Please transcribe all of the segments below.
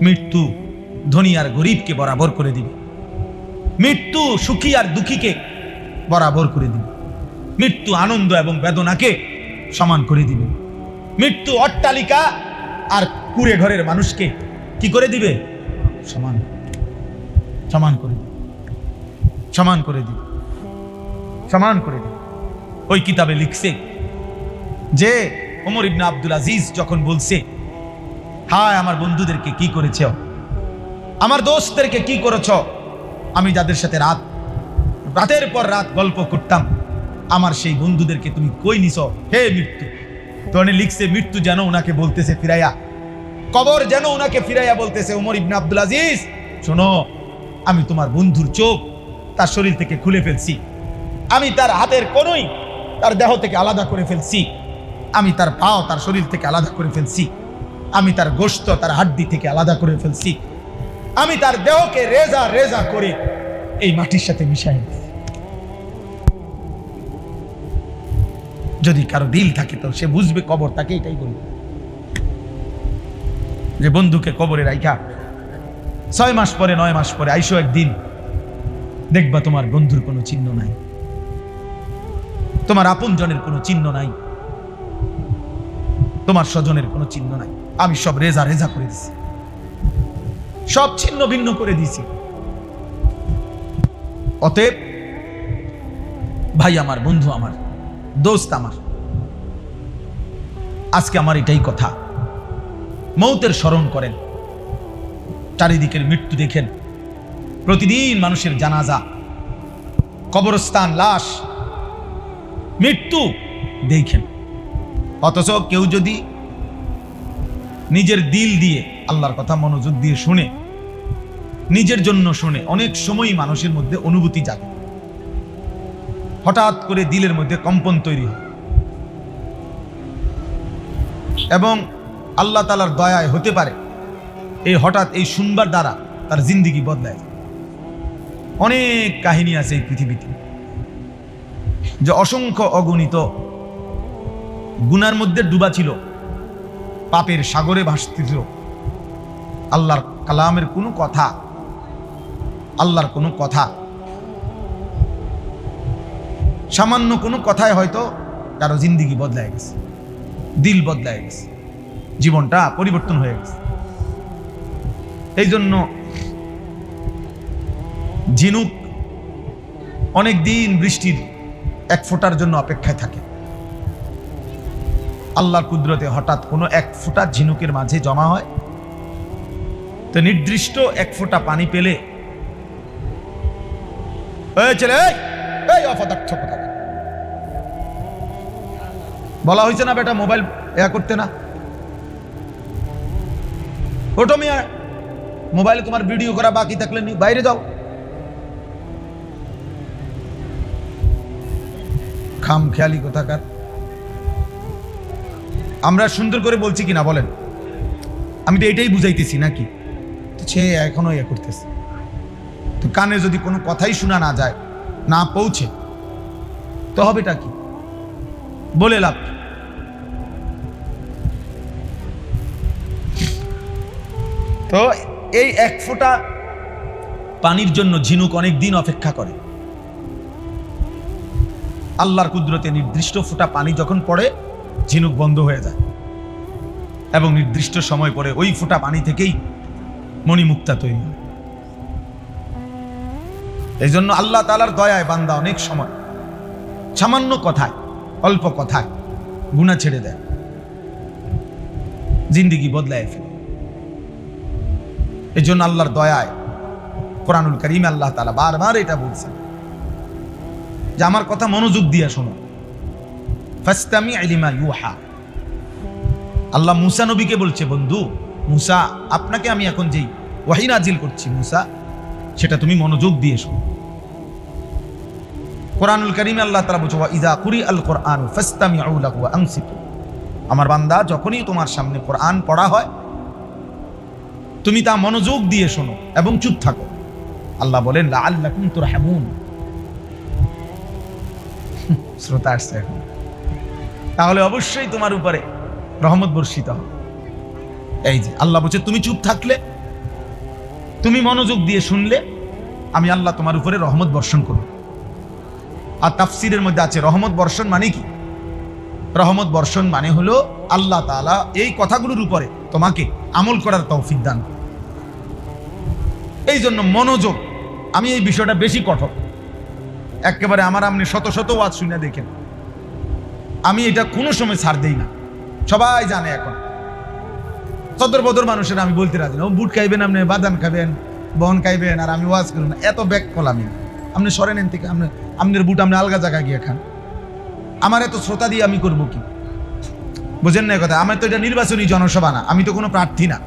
মৃত্যু ধনী আর গরিবকে বরাবর করে দিবে, মৃত্যু সুখী আর দুঃখীকে বরাবর করে দিবে, মৃত্যু আনন্দ এবং বেদনাকে সমান করে দিবে, মৃত্যু অট্টালিকা আর কুড়ে ঘরের মানুষকে কি করে দিবে? সমান সমান করে দিবে, সমান করে দিবে, সমান করে দিবে। ওই কিতাবে লিখছে যে ওমর ইবনে আব্দুল আজিজ যখন বলছে, হায় আমার বন্ধুদেরকে কি করেছ, আমার দোস্তদেরকে কি করেছ, আমি যাদের সাথে রাতের পর রাত গল্প করতাম, আমার সেই বন্ধুদেরকে তুমি কই নিছ হে মৃত্যু। তখন লিখছে মৃত্যু যেন ওনাকে বলতেছে ফিরাইয়া, কবর যেন ওনাকে ফিরাইয়া বলতেছে, ওমর ইবনে আব্দুল আজিজ শোনো, আমি তোমার বন্ধুর চোখ তার শরীর থেকে খুলে ফেলছি, আমি তার হাতের কোনই তার দেহ থেকে আলাদা করে ফেলছি, আমি তার পাও তার শরীর থেকে আলাদা করে ফেলছি, আমি তার গোশত তার হাড্ডি থেকে আলাদা করে ফেলছি, আমি তার দেহকে রেজা রেজা করে এই মাটির সাথে মিশাই দিছি। যদি কারো দিল থাকে তো সে বুঝবে কবর তাকে এটাই বলবে, যে বন্ধুকে কবরে রাইখা 6 মাস পরে 9 মাস পরে আইসো একদিন, দেখবা তোমার বন্ধুর কোনো চিহ্ন নাই, তোমার আপনজনের কোনো চিহ্ন নাই, তোমার স্বজনের কোনো চিহ্ন নাই, আমি সব রেজা রেজা করে দিছি, সব ছিন্ন ভিন্ন করে দিছি। অতএব ভাই আমার, বন্ধু আমার, দোস্ত আমার, আজকে আমার এটাই কথা, মৌতের স্মরণ করেন, চারিদিকের মৃত্যু দেখেন, প্রতিদিন মানুষের জানাজা, কবরস্থান, লাশ, মৃত্যু দেখেন। অথচ কেউ যদি নিজের দিল দিয়ে আল্লাহর কথা মনোযোগ দিয়ে শুনে, নিজের জন্য শুনে, অনেক সময় মানুষের মধ্যে অনুভূতি জাগে, হঠাৎ করে দিলের মধ্যে কম্পন তৈরি হয়, এবং আল্লাহ তাআলার দয়ায় হতে পারে এই হঠাৎ এই শুনবার দ্বারা তার জিন্দেগি বদলায়। অনেক কাহিনী আছে এই পৃথিবীতে, যে অসংখ্য অগণিত গুনার মধ্যে ডুবা ছিল, পাপের সাগরে ভাসছিল, আল্লাহর কালামের কোনো কথা, আল্লাহর কোনো কথা, সামান্য কোনো কথায় হয়তো কারো জিন্দেগি বদলায় গেছে, দিল বদলায় গেছে, জীবনটা পরিবর্তন হয়ে গেছে। এই জন্য ঝিনুক অনেক দিন বৃষ্টির এক ফোঁটার জন্য অপেক্ষায় থাকে, আল্লাহর কুদরতে হঠাৎ কোনো এক ফোঁটা ঝিনুকের মাঝে জমা হয়, তো নির্দিষ্ট এক ফোঁটা পানি পেলে বলা হয়েছে না বেটা মোবাইল করতে না, ওটো মিয়া, মোবাইলে তোমার ভিডিও করা বাকি থাকলে বাইরে যাও, খাম খেয়ালি কোথাকার। আমরা সুন্দর করে বলছি কিনা বলেন? আমি তো এটাই বুঝাইতেছি নাকি? সে এখনো করতেছে। তো কানে যদি কোনো কথাই শোনা না যায়, না পৌঁছে, তো হবেটা কি? বলে লাভ। তো এই এক ফোঁটা পানির জন্য ঝিনুক অনেক দিন অপেক্ষা করে। আল্লাহর কুদরতে নির্দিষ্ট ফোঁটা পানি যখন পড়ে, ঝিনুক বন্ধ হয়ে যায়, এবং নির্দিষ্ট সময় পরে ওই ফোঁটা পানি থেকেই মণিমুক্তা তৈরি হয়। এই জন্য আল্লাহ তাআলার দয়ায় বান্দা অনেক সময় সামান্য কথায়, অল্প কথায় গুনাহ ছেড়ে দেয়, জিন্দেগি বদলায় ফেলে। এই জন্য আল্লাহর দয়ায় কোরআনুল কারীমে আল্লাহ তাআলা বারবার এটা বলছেন যে আমার কথা মনোযোগ দিয়ে শোনো, ফাসতামি লিমা ইউহা। আল্লাহ মুসা নবীকে বলছে, বন্ধু মুসা, আপনাকে আমি এখন যেই ওয়াহী নাজিল করছি মুসা, সেটা তুমি মনোযোগ দিয়ে শোনো। কোরআনুল কারীমে আল্লাহ তাআলা বলছে, ওয়া ইযা কুরিআল কুরআনু ফাসতামিউ লাহু ওয়া আনসিতু। আমার বান্দা, যখনই তোমার সামনে কোরআন পড়া হয়, তুমি তা মনোযোগ দিয়ে শোনো এবং চুপ থাকো। আল্লাহ বলেন লাআল্লাকুম তুরহামুন। শ্রোতা আসছে এখন, তাহলে অবশ্যই তোমার উপরে রহমত বর্ষিত হবে। এই যে আল্লাহ বলছে তুমি চুপ থাকলে তুমি মনোযোগ দিয়ে শুনলে আমি আল্লাহ তোমার উপরে রহমত বর্ষণ করব। আর তাফসিরের মধ্যে আছে রহমত বর্ষণ মানে কি? রহমত বর্ষণ মানে হলো আল্লাহ তাআলা এই কথাগুলোর উপরে তোমাকে আমল করার তৌফিক দান। এই জন্য মনোযোগ, আমি এই বিষয়টা বেশি কঠোর। একেবারে আমার আপনি শত শত ওয়াজ শুনে দেখেন, আমি এটা কোনো সময় ছাড় দেই না। সবাই জানে এখন সদর বদর মানুষের আমি বলতে রাজি না, ও বুট খাইবেন, আপনি বাদাম খাবেন, বন খাইবেন, আর আমি ওয়াজ করব না, এত ব্যাক কলামি না। আপনি সরেন এন থেকে, আপনার বুট আপনি আলগা জায়গা গিয়ে খান। আমার এত শ্রোতা দিয়ে আমি করব কি? বুঝেন না কথা? আমার তো এটা নির্বাচনী জনসভা না, আমি তো কোনো প্রার্থী না,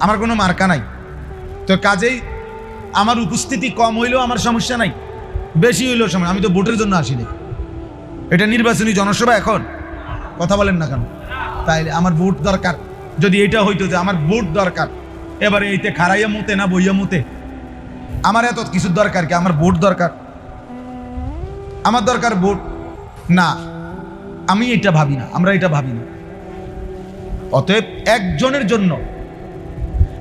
আমার কোনো মার্কা নাই। তো কাজেই আমার উপস্থিতি কম হইলেও আমার সমস্যা নাই, বেশি হইলেও সমস্যা। আমি তো ভোটের জন্য আসিনি, এটা নির্বাচনী জনসভা। এখন কথা বলেন না কেন? তাই আমার ভোট দরকার। যদি এটা হইতো যে আমার ভোট দরকার, এবারে এইতে খারাইয়া মুতে না বইয়া মুতে, আমার এত কিছুর দরকার কি? আমার ভোট দরকার, আমার দরকার ভোট না। আমি এটা ভাবি না, আমরা এটা ভাবি না। অতএব একজনের জন্য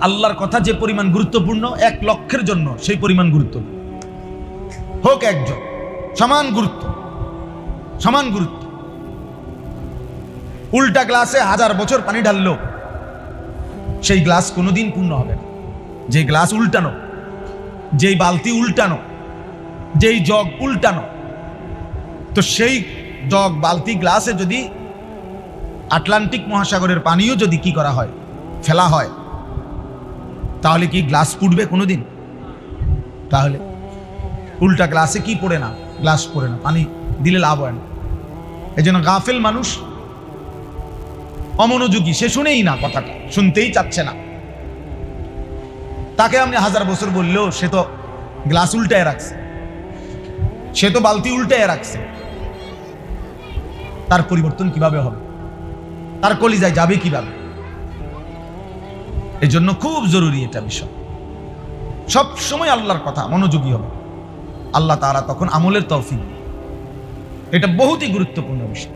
আল্লাহর কথা যে পরিমাণ গুরুত্বপূর্ণ, 1 লক্ষের জন্য সেই পরিমাণ গুরুত্ব হোক একজন, সমান গুরুত্ব, সমান গুরুত্ব। উল্টা গ্লাসে 1000 বছর পানি ঢাললো, সেই গ্লাস কোনোদিন পূর্ণ হবে না। যে গ্লাস উল্টানো, যেই বালতি উল্টানো, যেই জগ উল্টানো, তো সেই জগ বালতি গ্লাসে যদি আটলান্টিক মহাসাগরের পানিও যদি কি করা হয়, ফেলা হয়, তাহলে কি গ্লাস ফুটবে কোনোদিন? তাহলে উল্টা গ্লাসে কি পড়ে না? গ্লাস পড়ে না, পানি দিলে লাভ হয় না। এই জন্য গাফেল মানুষ, অমনোযোগী, সে শুনেই না, কথাটা শুনতেই চাচ্ছে না। তাকে আপনি 1000 বছর বললেও সে তো গ্লাস উল্টায় রাখছে, সে তো বালতি উল্টায় রাখছে। তার পরিবর্তন কিভাবে হবে? তার কলিজায় যাবে কিভাবে? এই জন্য খুব জরুরি এটা বিষয়। সব সময় আল্লাহর কথা মনোযোগী হবে, আল্লাহ তাআলা তখন আমলের তৌফিক। এটা বহুতই গুরুত্বপূর্ণ বিষয়।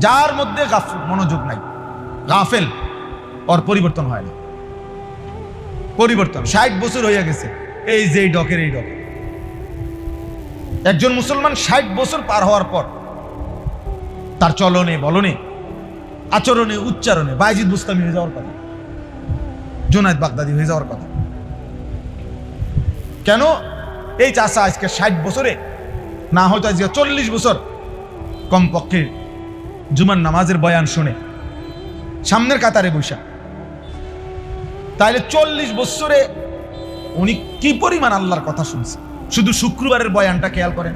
যার মধ্যে মনোযোগ নাই, গাফেল, ওর পরিবর্তন হয় না। পরিবর্তন 60 বছর হয়ে গেছে, এই যে ডকের এই ডকে। একজন মুসলমান 60 বছর পার হওয়ার পর তার চলনে বলনে, আচরণে, উচ্চারণে বায়জিদ বুস্তামি হয়ে যাওয়ার কথা, জুনায়েদ বাগদাদি হয়ে যাওয়ার কথা। কেন? এই চাষা আজকে 60 বছরে, না হয়তো আজকে 40 বছর কমপক্ষে জুমার নামাজের বয়ান শুনে সামনের কাতারে বসা, তাইলে 40 বছরে উনি কি পরিমাণ আল্লাহর কথা শুনছে। শুধু শুক্রবারের বয়ানটা খেয়াল করেন,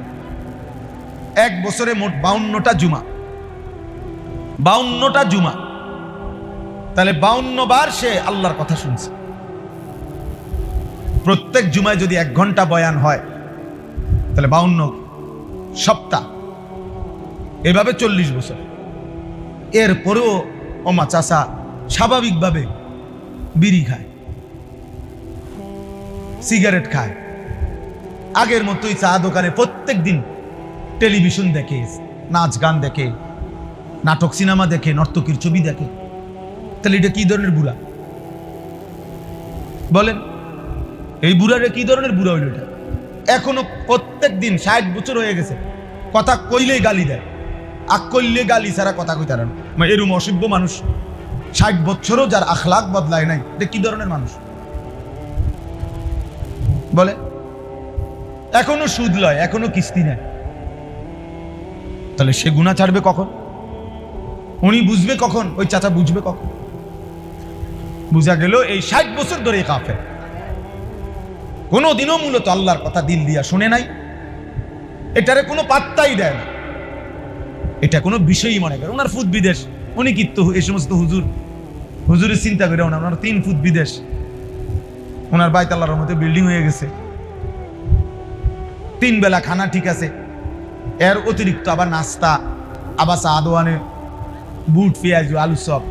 1 বছরে মোট 52টা জুমা, 52টা জুমা, তাহলে 52 বার সে আল্লাহর কথা শুনছে। প্রত্যেক জুমায় যদি 1 ঘন্টা বয়ান হয়, তাহলে 52 সপ্তাহ, এভাবে 40 বছর। এরপরেও ওমা চাষা স্বাভাবিকভাবে বিড়ি খায়, সিগারেট খায়, আগের মতোই চা দোকানে প্রত্যেক দিন টেলিভিশন দেখে, নাচ গান দেখে, নাটক সিনেমা দেখে, নর্তকীর ছবি দেখে। তাহলে এটা কি ধরনের বুড়া বলেন? এই বুড়াটা কি ধরনের বুড়া হইল? এটা এখনো প্রত্যেক দিন 60 বছর হয়ে গেছে, কথা কইলেই গালি দেয়, আগ করলে গালি ছাড়া কথা কইতে পারে না। এরকম অসভ্য মানুষ 60 বছরও যার আখলাক বদলায় নাই, এটা কি ধরনের মানুষ বলে? এখনো সুদ লয়, এখনো কিস্তি নেয়, তাহলে সে গুনাহ ছাড়বে কখন? উনি বুঝবে কখন? ওই চাচা বুঝবে কখন? বুঝা গেল এই 60 বছর ধরে কাফের, কোনোদিনও মূলত আল্লাহর কথা দিল দিয়া শুনে নাই, এটারে কোনো পাত্তাই দেয় না, এটা কোনো বিষয়ই মনে করে। ওনার ফুট বিদেশ, উনি কিন্তু এই সমস্ত হুজুরের চিন্তা করে ওনার 3 ফুট বিদেশ, ওনার বাইতুল্লাহর মধ্যে বিল্ডিং হয়ে গেছে, 3 বেলা খানা ঠিক আছে, এর অতিরিক্ত আবার নাস্তা, আবার চা দোয়ানে, বুট পেঁয়াজ আলু চপ,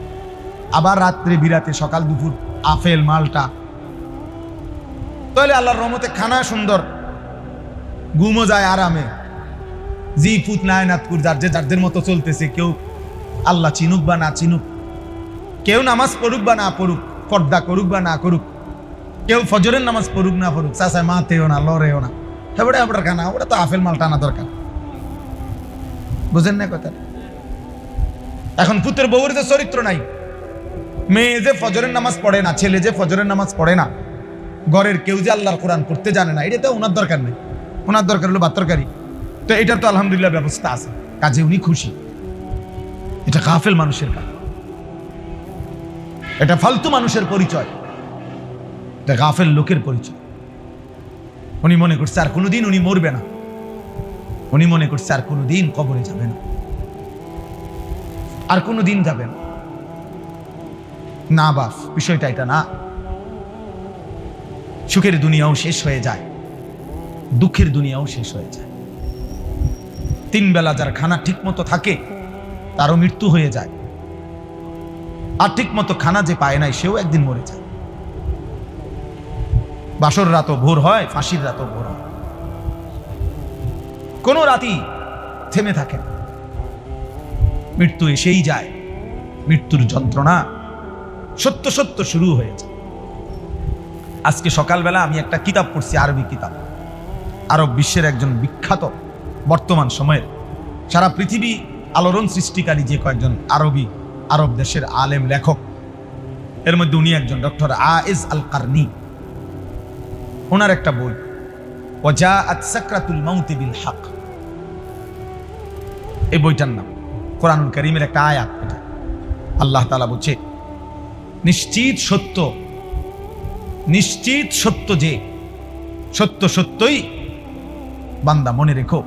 আবার রাত্রে বিরাতে সকাল দুপুর আপেল মালটা। তাহলে আল্লাহর রহমতে খানা সুন্দর, ঘুমও যায় আরামে, জি ফুট নায়নাতপুর যার মতো চলতেছে। কেউ আল্লাহ চিনুক বা না চিনুক, কেউ নামাজ পড়ুক বা না পড়ুক, পর্দা করুক বা না করুক, কেউ ফজরের নামাজ পড়ুক না পড়ুক, চাচায় মাতেও না লড়েও না, হেবড়ে হেবড়ার খানা, ওটা তো আফেল মাল টানা দরকার। বুঝেন না কথা? এখন পুত্রের বউর যে চরিত্র নাই, মেয়ে যে ফজরের নামাজ পড়ে না, ছেলে যে ফজরের নামাজ পড়ে না, ঘরের কেউ যে আল্লাহর কোরআন পড়তে জানে না, এটা তো ওনার দরকার নেই। ওনার দরকার হলো ভাত তরকারি। তো এটার তো আলহামদুলিল্লাহ ব্যবস্থা আছে, কাজে উনি খুশি। এটা গাফেল মানুষের কাজ, এটা ফালতু মানুষের পরিচয়, এটা গাফেল লোকের পরিচয়। উনি মনে করছে আর কোনোদিন উনি মরবে না, উনি মনে করছে আর কোনোদিন কবরে যাবে না, আর কোনোদিন যাবে না। না বাপ, বিষয়টা এটা না। সুখের দুনিয়াও শেষ হয়ে যায়, দুঃখের দুনিয়াও শেষ হয়ে যায়। 3 বেলা যার খানা ঠিক মতো থাকে তারও মৃত্যু হয়ে যায়, আর ঠিক মতো খানা যে পায় নাই সেও একদিন মরে যায়। বাসর রাতও ভোর হয়, ফাঁসির রাতও ভোর হয়, কোনো রাতই থেমে থাকে না। মৃত্যু এসেই যায়, মৃত্যুর যন্ত্রণা সত্য সত্য শুরু হয়েছে। আজকে সকালবেলা আমি একটা কিতাব পড়ছি, আরবি কিতাব। আরব বিশ্বের একজন বিখ্যাত, বর্তমান সময়ের সারা পৃথিবী আলোড়ন সৃষ্টিকারী যে কয়েকজন আরব দেশের আলেম লেখক, এর মধ্যে উনি একজন, ডক্টর আয়েজ আল কারনি। ওনার একটা বই, ওয়াজাআত সাকরাতুল মাউতি বিল হক, এই বইটার নাম। কোরআনুল কারীমের একটা আয়াত এটা। আল্লাহ তাআলা বলছে, নিশ্চিত সত্য যে সত্য সত্যই বান্দা মনে রেখো,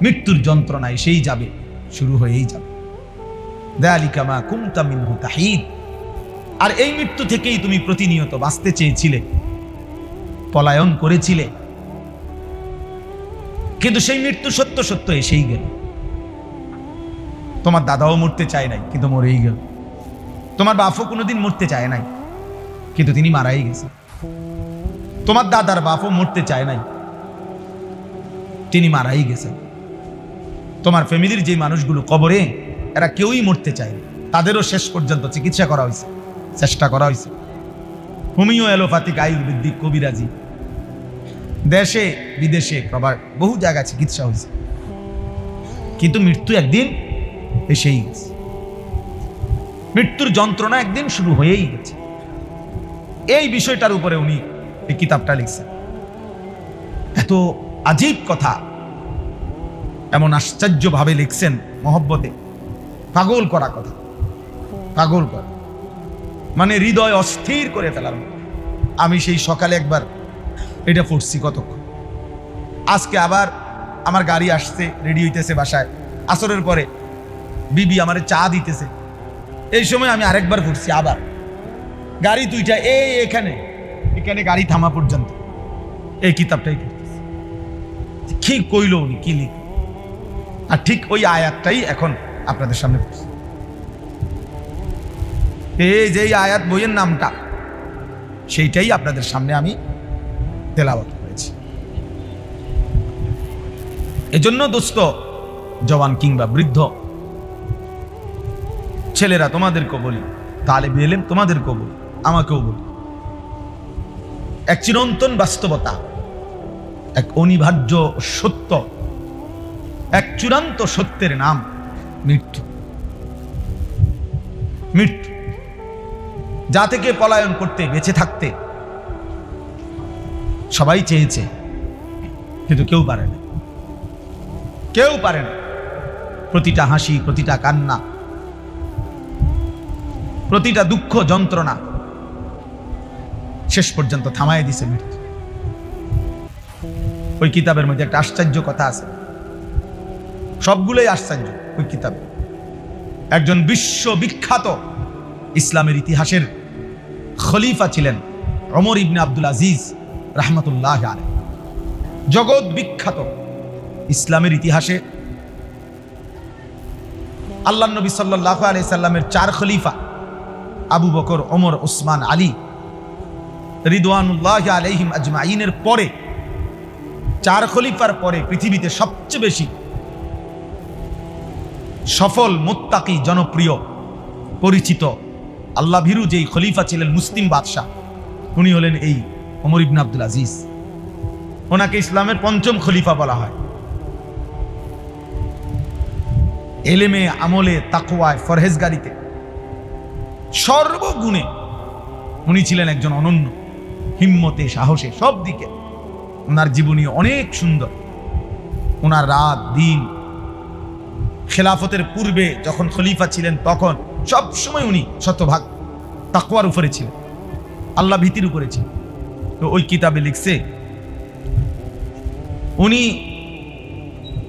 মৃত্যুর যন্ত্রণা এসেই যাবে, শুরু হয়েই যাবে। যালিকা মা কুনতা মিনহু তাহিদ, আর এই মৃত্যু থেকেই তুমি প্রতিনিয়ত বাঁচতে চেয়েছিলে, পলায়ন করেছিলে, কিন্তু সেই মৃত্যু সত্য সত্য এসেই গেল। তোমার দাদাও মরতে চায় নাই, কিন্তু মরেই গেল। তোমার বাপও কোনোদিন মরতে চায় নাই, কিন্তু তিনি মারাই গেছে। তোমার দাদার বাপও মরতে চায় নাই, তিনি মারাই গেছেন। তোমার ফ্যামিলির যে মানুষগুলো কবরে, এরা কেউই মরতে চায় না, তাদেরও শেষ পর্যন্ত চিকিৎসা করা হয়েছে, চেষ্টা করা হয়েছে। হোমিও, অ্যালোপ্যাথিক, আয়ুর্বেদিক, কবিরাজি, দেশে বিদেশে বহু জায়গায় চিকিৎসা হয়েছে, কিন্তু মৃত্যু একদিন এসেই গেছে। মৃত্যুর যন্ত্রণা একদিন শুরু হয়েই গেছে। এই বিষয়টার উপরে উনি এই কিতাবটা লিখছেন। এত আজীব কথা, এমন আশ্চর্যভাবে লিখছেন, মহব্বতে পাগল করা কথা, পাগল করা মানে হৃদয় অস্থির করে ফেলার মতো। আমি সেই সকালে একবার এটা পড়ছি, কতক্ষণ। আজকে আবার আমার গাড়ি আসছে, রেডি হইতেছে বাসায়, আসরের পরে বিবি আমারে চা দিতেছে, এই সময় আমি আরেকবার পড়ছি, আবার গাড়ি দুইটা এখানে গাড়ি থামা পর্যন্ত এই কিতাবটাই পড়তেছি। কি কইল উনি, কি লিখ, আর ঠিক ওই আয়াতটাই এখন আপনাদের সামনে পড়ছি। এই যে আয়াত বইয়ের নামটা, সেইটাই আপনাদের সামনে আমি তেলাওয়াত করেছি। এজন্য দোস্ত, জওয়ান কিংবা বৃদ্ধ ছেলেরা, তোমাদেরকেও বলি, তালেবে ইলম তোমাদেরকেও বলি, আমাকেও বলি, এক চিরন্তন বাস্তবতা, এক অনিবার্য সত্য, এক চূড়ান্ত সত্যের নাম মৃত্যু। মৃত্যু, যা থেকে পলায়ন করতে, বেঁচে থাকতে সবাই চেয়েছে, কিন্তু কেউ পারে না, কেউ পারে না। প্রতিটা হাসি, প্রতিটা কান্না, প্রতিটা দুঃখ যন্ত্রণা শেষ পর্যন্ত থামায় দিছে মৃত্যু। ওই কিতাবের মধ্যে একটা আশ্চর্য কথা আছে, সবগুলোই আশ্চর্য। ওই কিতাবে একজন বিশ্ববিখ্যাত ইসলামের ইতিহাসের খলিফা ছিলেন ওমর ইবনে আব্দুল আজিজ রাহমাতুল্লাহ আলাইহি। জগৎ বিখ্যাত ইসলামের ইতিহাসে আল্লাহ নবী সাল্লাল্লাহু আলাইহি সাল্লামের 4 খলিফা, আবু বকর, ওমর, উসমান, আলী রিদওয়ানুল্লাহি আলাইহিম আজমাইনের পরে, 4 খলিফার পরে পৃথিবীতে সবচেয়ে বেশি সফল, মুত্তাকি, জনপ্রিয়, পরিচিত, আল্লাহ ভীরু যেই খলিফা ছিলেন মুসলিম বাদশাহ উনি হলেন এই ওমর ইবনে আব্দুল আজিজ। ওনাকে ইসলামের পঞ্চম খলিফা বলা হয়। এলেমে, আমলে, তাকওয়ায়, ফরহেজগারিতে, সর্বগুণে উনি ছিলেন একজন অনন্য, হিম্মতে, সাহসে, সব দিকে ওনার জীবনী অনেক সুন্দর। ওনার রাত দিন, খেলাফতের পূর্বে যখন খলিফা ছিলেন তখন সব সময় উনি শতভাগ তাকওয়ার উপরে ছিলেন, আল্লাহ ভীতির উপরে ছিলেন। তো ওই কিতাবে লিখছে উনি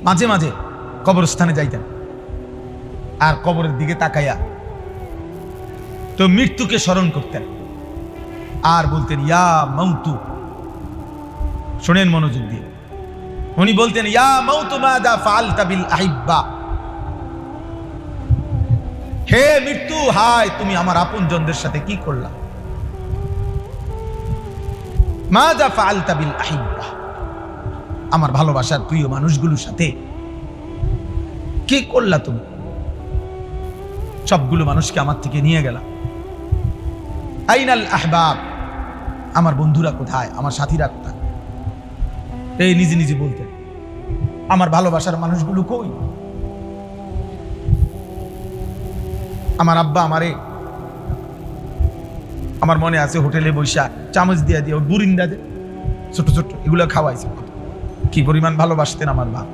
মাঝে মাঝে কবরস্থানে যাইতেন, আর কবরের দিকে তাকাইয়া তো মৃত্যুকে স্মরণ করতেন আর বলতেন ইয়া মাউতু। শোনেন মনোযোগ দিয়ে, উনি বলতেন ইয়া মাউতু মাযা ফাআলতা বিল আহিব্বা, হে মৃত্যু, হায় তুমি আমার আপনজনদের সাথে কি করলা। মাযা ফাআলতা বিল আহিব্বা, আমার ভালোবাসার প্রিয় মানুষগুলোর সাথে কি করলা তুমি। সবগুলো মানুষকে আমার থেকে নিয়ে গেলা। আইনাল আহবাব, আমার বন্ধুরা কোথায়, আমার সাথীরা কোথায়। এই নিজে নিজে বলতেন আমার ভালোবাসার মানুষগুলো কই। আমার আব্বা আমারে, আমার মনে আছে হোটেলে বৈশা চামচ দিয়া দিয়ে বুরিন্দা দে ছোট ছোট এগুলো খাওয়াইছে, কি পরিমাণ ভালোবাসতেন আমার বাপ।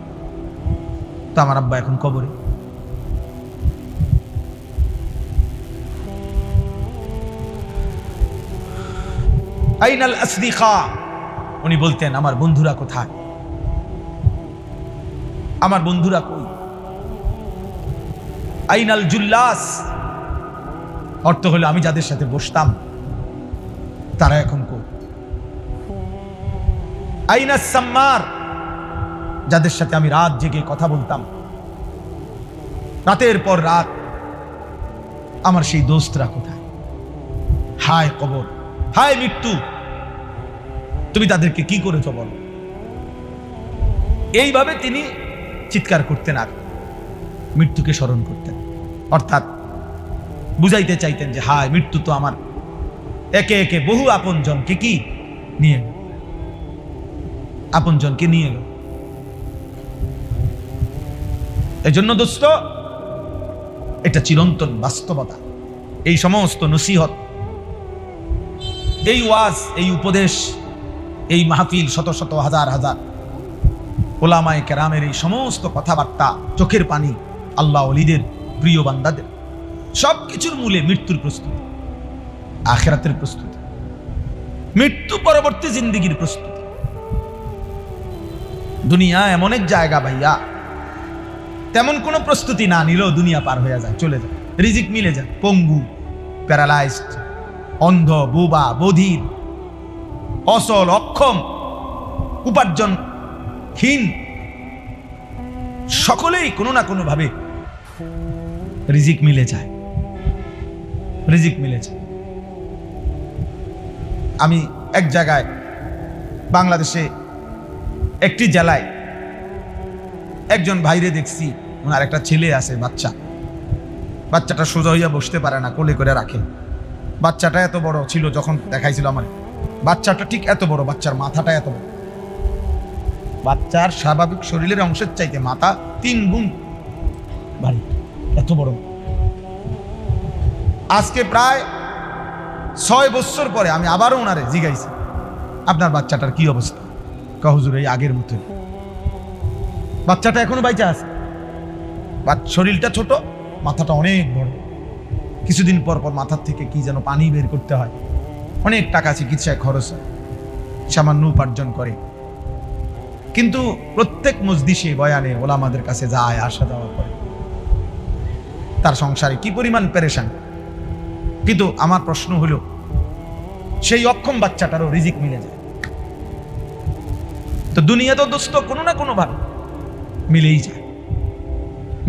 তো আমার আব্বা এখন কবরে। আইনাল আসদিকা, উনি বলতেন আমার বন্ধুরা কোথায়, আমার বন্ধুরা কই। আইনাল জুল্লাস, অর্থ হলো আমি যাদের সাথে বসতাম তারা এখন কই। আইনাস সাম্মার, যাদের সাথে আমি রাত জেগে কথা বলতাম, রাতের পর রাত, আমার সেই দোস্তরা কোথায়। হায় কবর, হায় মৃত্যু, তুমি তাদেরকে কি করেছো বলো। এইভাবে তিনি চিৎকার করতেন আর মৃত্যুকে স্মরণ করতেন। অর্থাৎ বুঝাইতে চাইতেন যে হায় মৃত্যু তো আমার একে একে বহু আপনজনকে কি নিয়ে গেল, আপনজনকে নিয়ে গেল। এজন্য দোস্ত, এটা চিরন্তন বাস্তবতা। এই সমস্ত নসিহত, এই ওয়াজ, এই উপদেশ, এই মাহফিল, শত শত হাজার হাজার ওলামায়ে কেরামের এই সমস্ত কথাবার্তা, চোখের পানি, আল্লাহ ওলিদের, প্রিয় বান্দাদের, সবকিছুর মূলে মৃত্যুর প্রস্তুতি, আখিরাতের প্রস্তুতি, মৃত্যু পরবর্তী জিন্দেগির প্রস্তুতি। দুনিয়া এমন এক জায়গা ভাইয়া, তেমন কোনো প্রস্তুতি না নিলেও দুনিয়া পার হয়ে যায়, চলে যায়, রিজিক মিলে যায়। পঙ্গু, প্যারালাইজড, অন্ধ, বোবা, বধির, অসল, অক্ষম, উপার্জনহীন, সকলেই কোনো না কোনো ভাবে রিজিক মিলে যায়, রিজিক মিলে যায়। আমি এক জায়গায় বাংলাদেশে একটি জেলায় একজন ভাইরে দেখছি, ওনার একটা ছেলে আছে, বাচ্চাটা সোজা হইয়া বসতে পারে না, কোলে করে রাখে। বাচ্চাটা এত বড় ছিল, যখন দেখাইছিল আমার, বাচ্চাটা ঠিক এত বড়, বাচ্চার মাথাটা এত বড়, বাচ্চার স্বাভাবিক শরীরের অংশের চাইতে মাথা 3 গুণ ভারী, এত বড়। আজকে প্রায় 6 বছর পরে আমি আবারও ওনারে জিজ্ঞাইছি আপনার বাচ্চাটার কি অবস্থা। হুজুর এই আগের মতো, বাচ্চাটা এখনো বাইচা আছে, শরীরটা ছোট, মাথাটা অনেক বড়। কিছুদিন পর পর মাথার থেকে কি যেন পানি বের করতে হয়, অনেক টাকা চিকিৎসায় খরচ হয়, সামান্য উপার্জন করে। কিন্তু প্রত্যেক মজলিসে বয়ানে ওলামাদের কাছে যায়, আসা যাওয়া করে, তার সংসারে কি পরিমাণ পেরেশান। কিন্তু আমার প্রশ্ন হলো, সেই অক্ষম বাচ্চাটারও রিজিক মিলে যায়। তো দুনিয়া তো দোস্ত কোনো না কোনো ভাবে মিলেই যায়,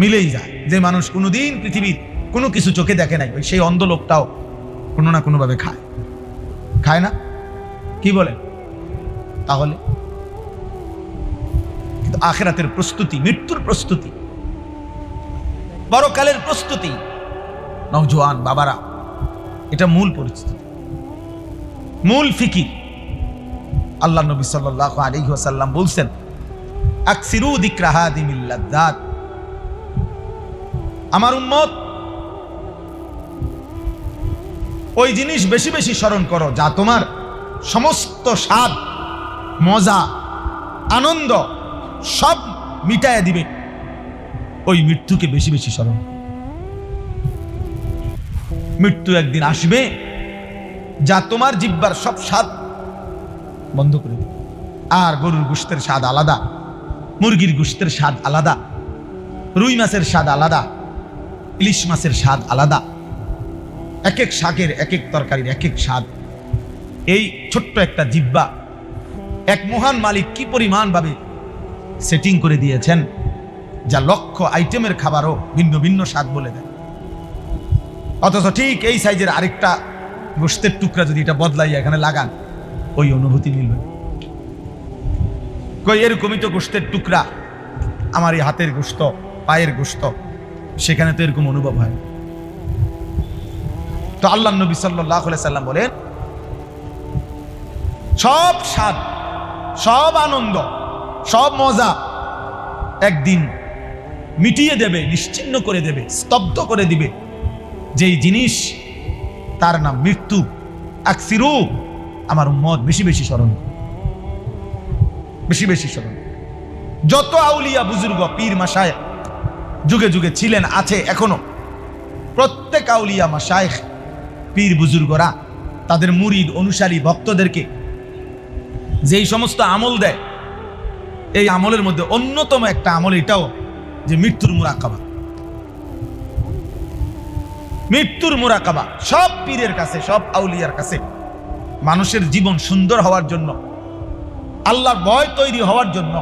মিলেই যায়। যে মানুষ কোনোদিন পৃথিবীর কোনো কিছু চোখে দেখে নাই, সেই অন্ধ লোকটাও কোনো না কোনো ভাবে খায়, খায় না? কি বলেন? তাহলে কিন্তু আখিরাতের প্রস্তুতি, মৃত্যুর প্রস্তুতি, পরকালের প্রস্তুতি, নওজোয়ান বাবারা, এটা মূল পরিস্থিতি। মূল ফিকির। আল্লাহ নবী সাল্লাল্লাহু আলাইহি ওয়াসাল্লাম বলছেন, আকসিরু যিকরা হাদিমিল লাযযাত, আমার উম্মত ওই জিনিস বেশি বেশি স্মরণ করো যা তোমার সমস্ত স্বাদ, মজা, আনন্দ সব মিটায়া দিবে। ওই মৃত্যুকে বেশি বেশি স্মরণ। মৃত্যু একদিন আসবে যা তোমার জিহ্বার সব স্বাদ বন্ধ করে দেবে। আর গরুর গোশতের স্বাদ আলাদা, মুরগির গোশতের স্বাদ আলাদা, রুই মাছের স্বাদ আলাদা, ইলিশ মাছের স্বাদ আলাদা, এক এক শাকের এক এক তরকারির এক এক স্বাদ। এই ছোট্ট একটা জিহ্বা এক মহান মালিক কি পরিমাণ ভাবে সেটিং করে দিয়েছেন, যা লক্ষ আইটেমের খাবারও ভিন্ন ভিন্ন স্বাদ বলে দেয়। অথচ ঠিক এই সাইজের আরেকটা গোশতের টুকরা যদি এটা বদলাইয়া এখানে লাগান, ওই অনুভূতি মিলবে। কই এরকমই তো গোশতের টুকরা, আমার এই হাতের গোশত, পায়ের গোশত, সেখানে তো এরকম অনুভব হয়। তো আল্লাহ নবী সাল্লাল্লাহু আলাইহি সাল্লাম বলেন, সব স্বাদ, সব আনন্দ, সব মজা একদিন মিটিয়ে দেবে, নিশ্চিহ্ন করে দেবে, স্তব্ধ করে দিবে যেই জিনিস, তার নাম মৃত্যু। আকসিরু, আমার উম্মত বেশি বেশি স্মরণ, বেশি বেশি স্মরণ। যত আউলিয়া বুজুর্গ পীর মাশায়েখ যুগে যুগে ছিলেন, আছে এখনো, প্রত্যেক আউলিয়া মাশায়েখ পীর বুজুর্গরা তাদের মুরিদ অনুসারী ভক্তদেরকে যেই সমস্ত আমল দেয়, এই আমলের মধ্যে অন্যতম একটা আমল এটাও যে মৃত্যুর মুরাকাবা। মৃত্যুর মুরাকাবা সব পীরের কাছে, সব আউলিয়ার কাছে মানুষের জীবন সুন্দর হওয়ার জন্য, আল্লাহর ভয় তৈরি হওয়ার জন্য,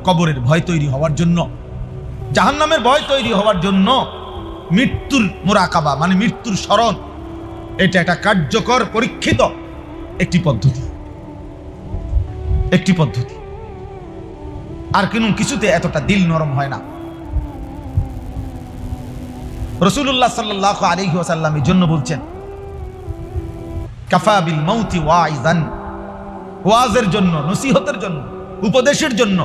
কবরের ভয় তৈরি হওয়ার জন্য, জাহান্নামের ভয় তৈরি হওয়ার জন্য মৃত্যুর মুরাকাবা মানে মৃত্যুর স্মরণ, এটা একটা কার্যকর পরীক্ষিত একটি পদ্ধতি, একটি পদ্ধতি। আর কোনো কিছুতে এতটা দিল নরম হয় না। রাসূলুল্লাহ সাল্লাল্লাহু আলাইহি ওয়াসাল্লাম এই জন্য বলছেন, কাফা বিল মাউতি ওয়াইজান, ওয়াজের জন্য, নসিহতের জন্য, উপদেশের জন্য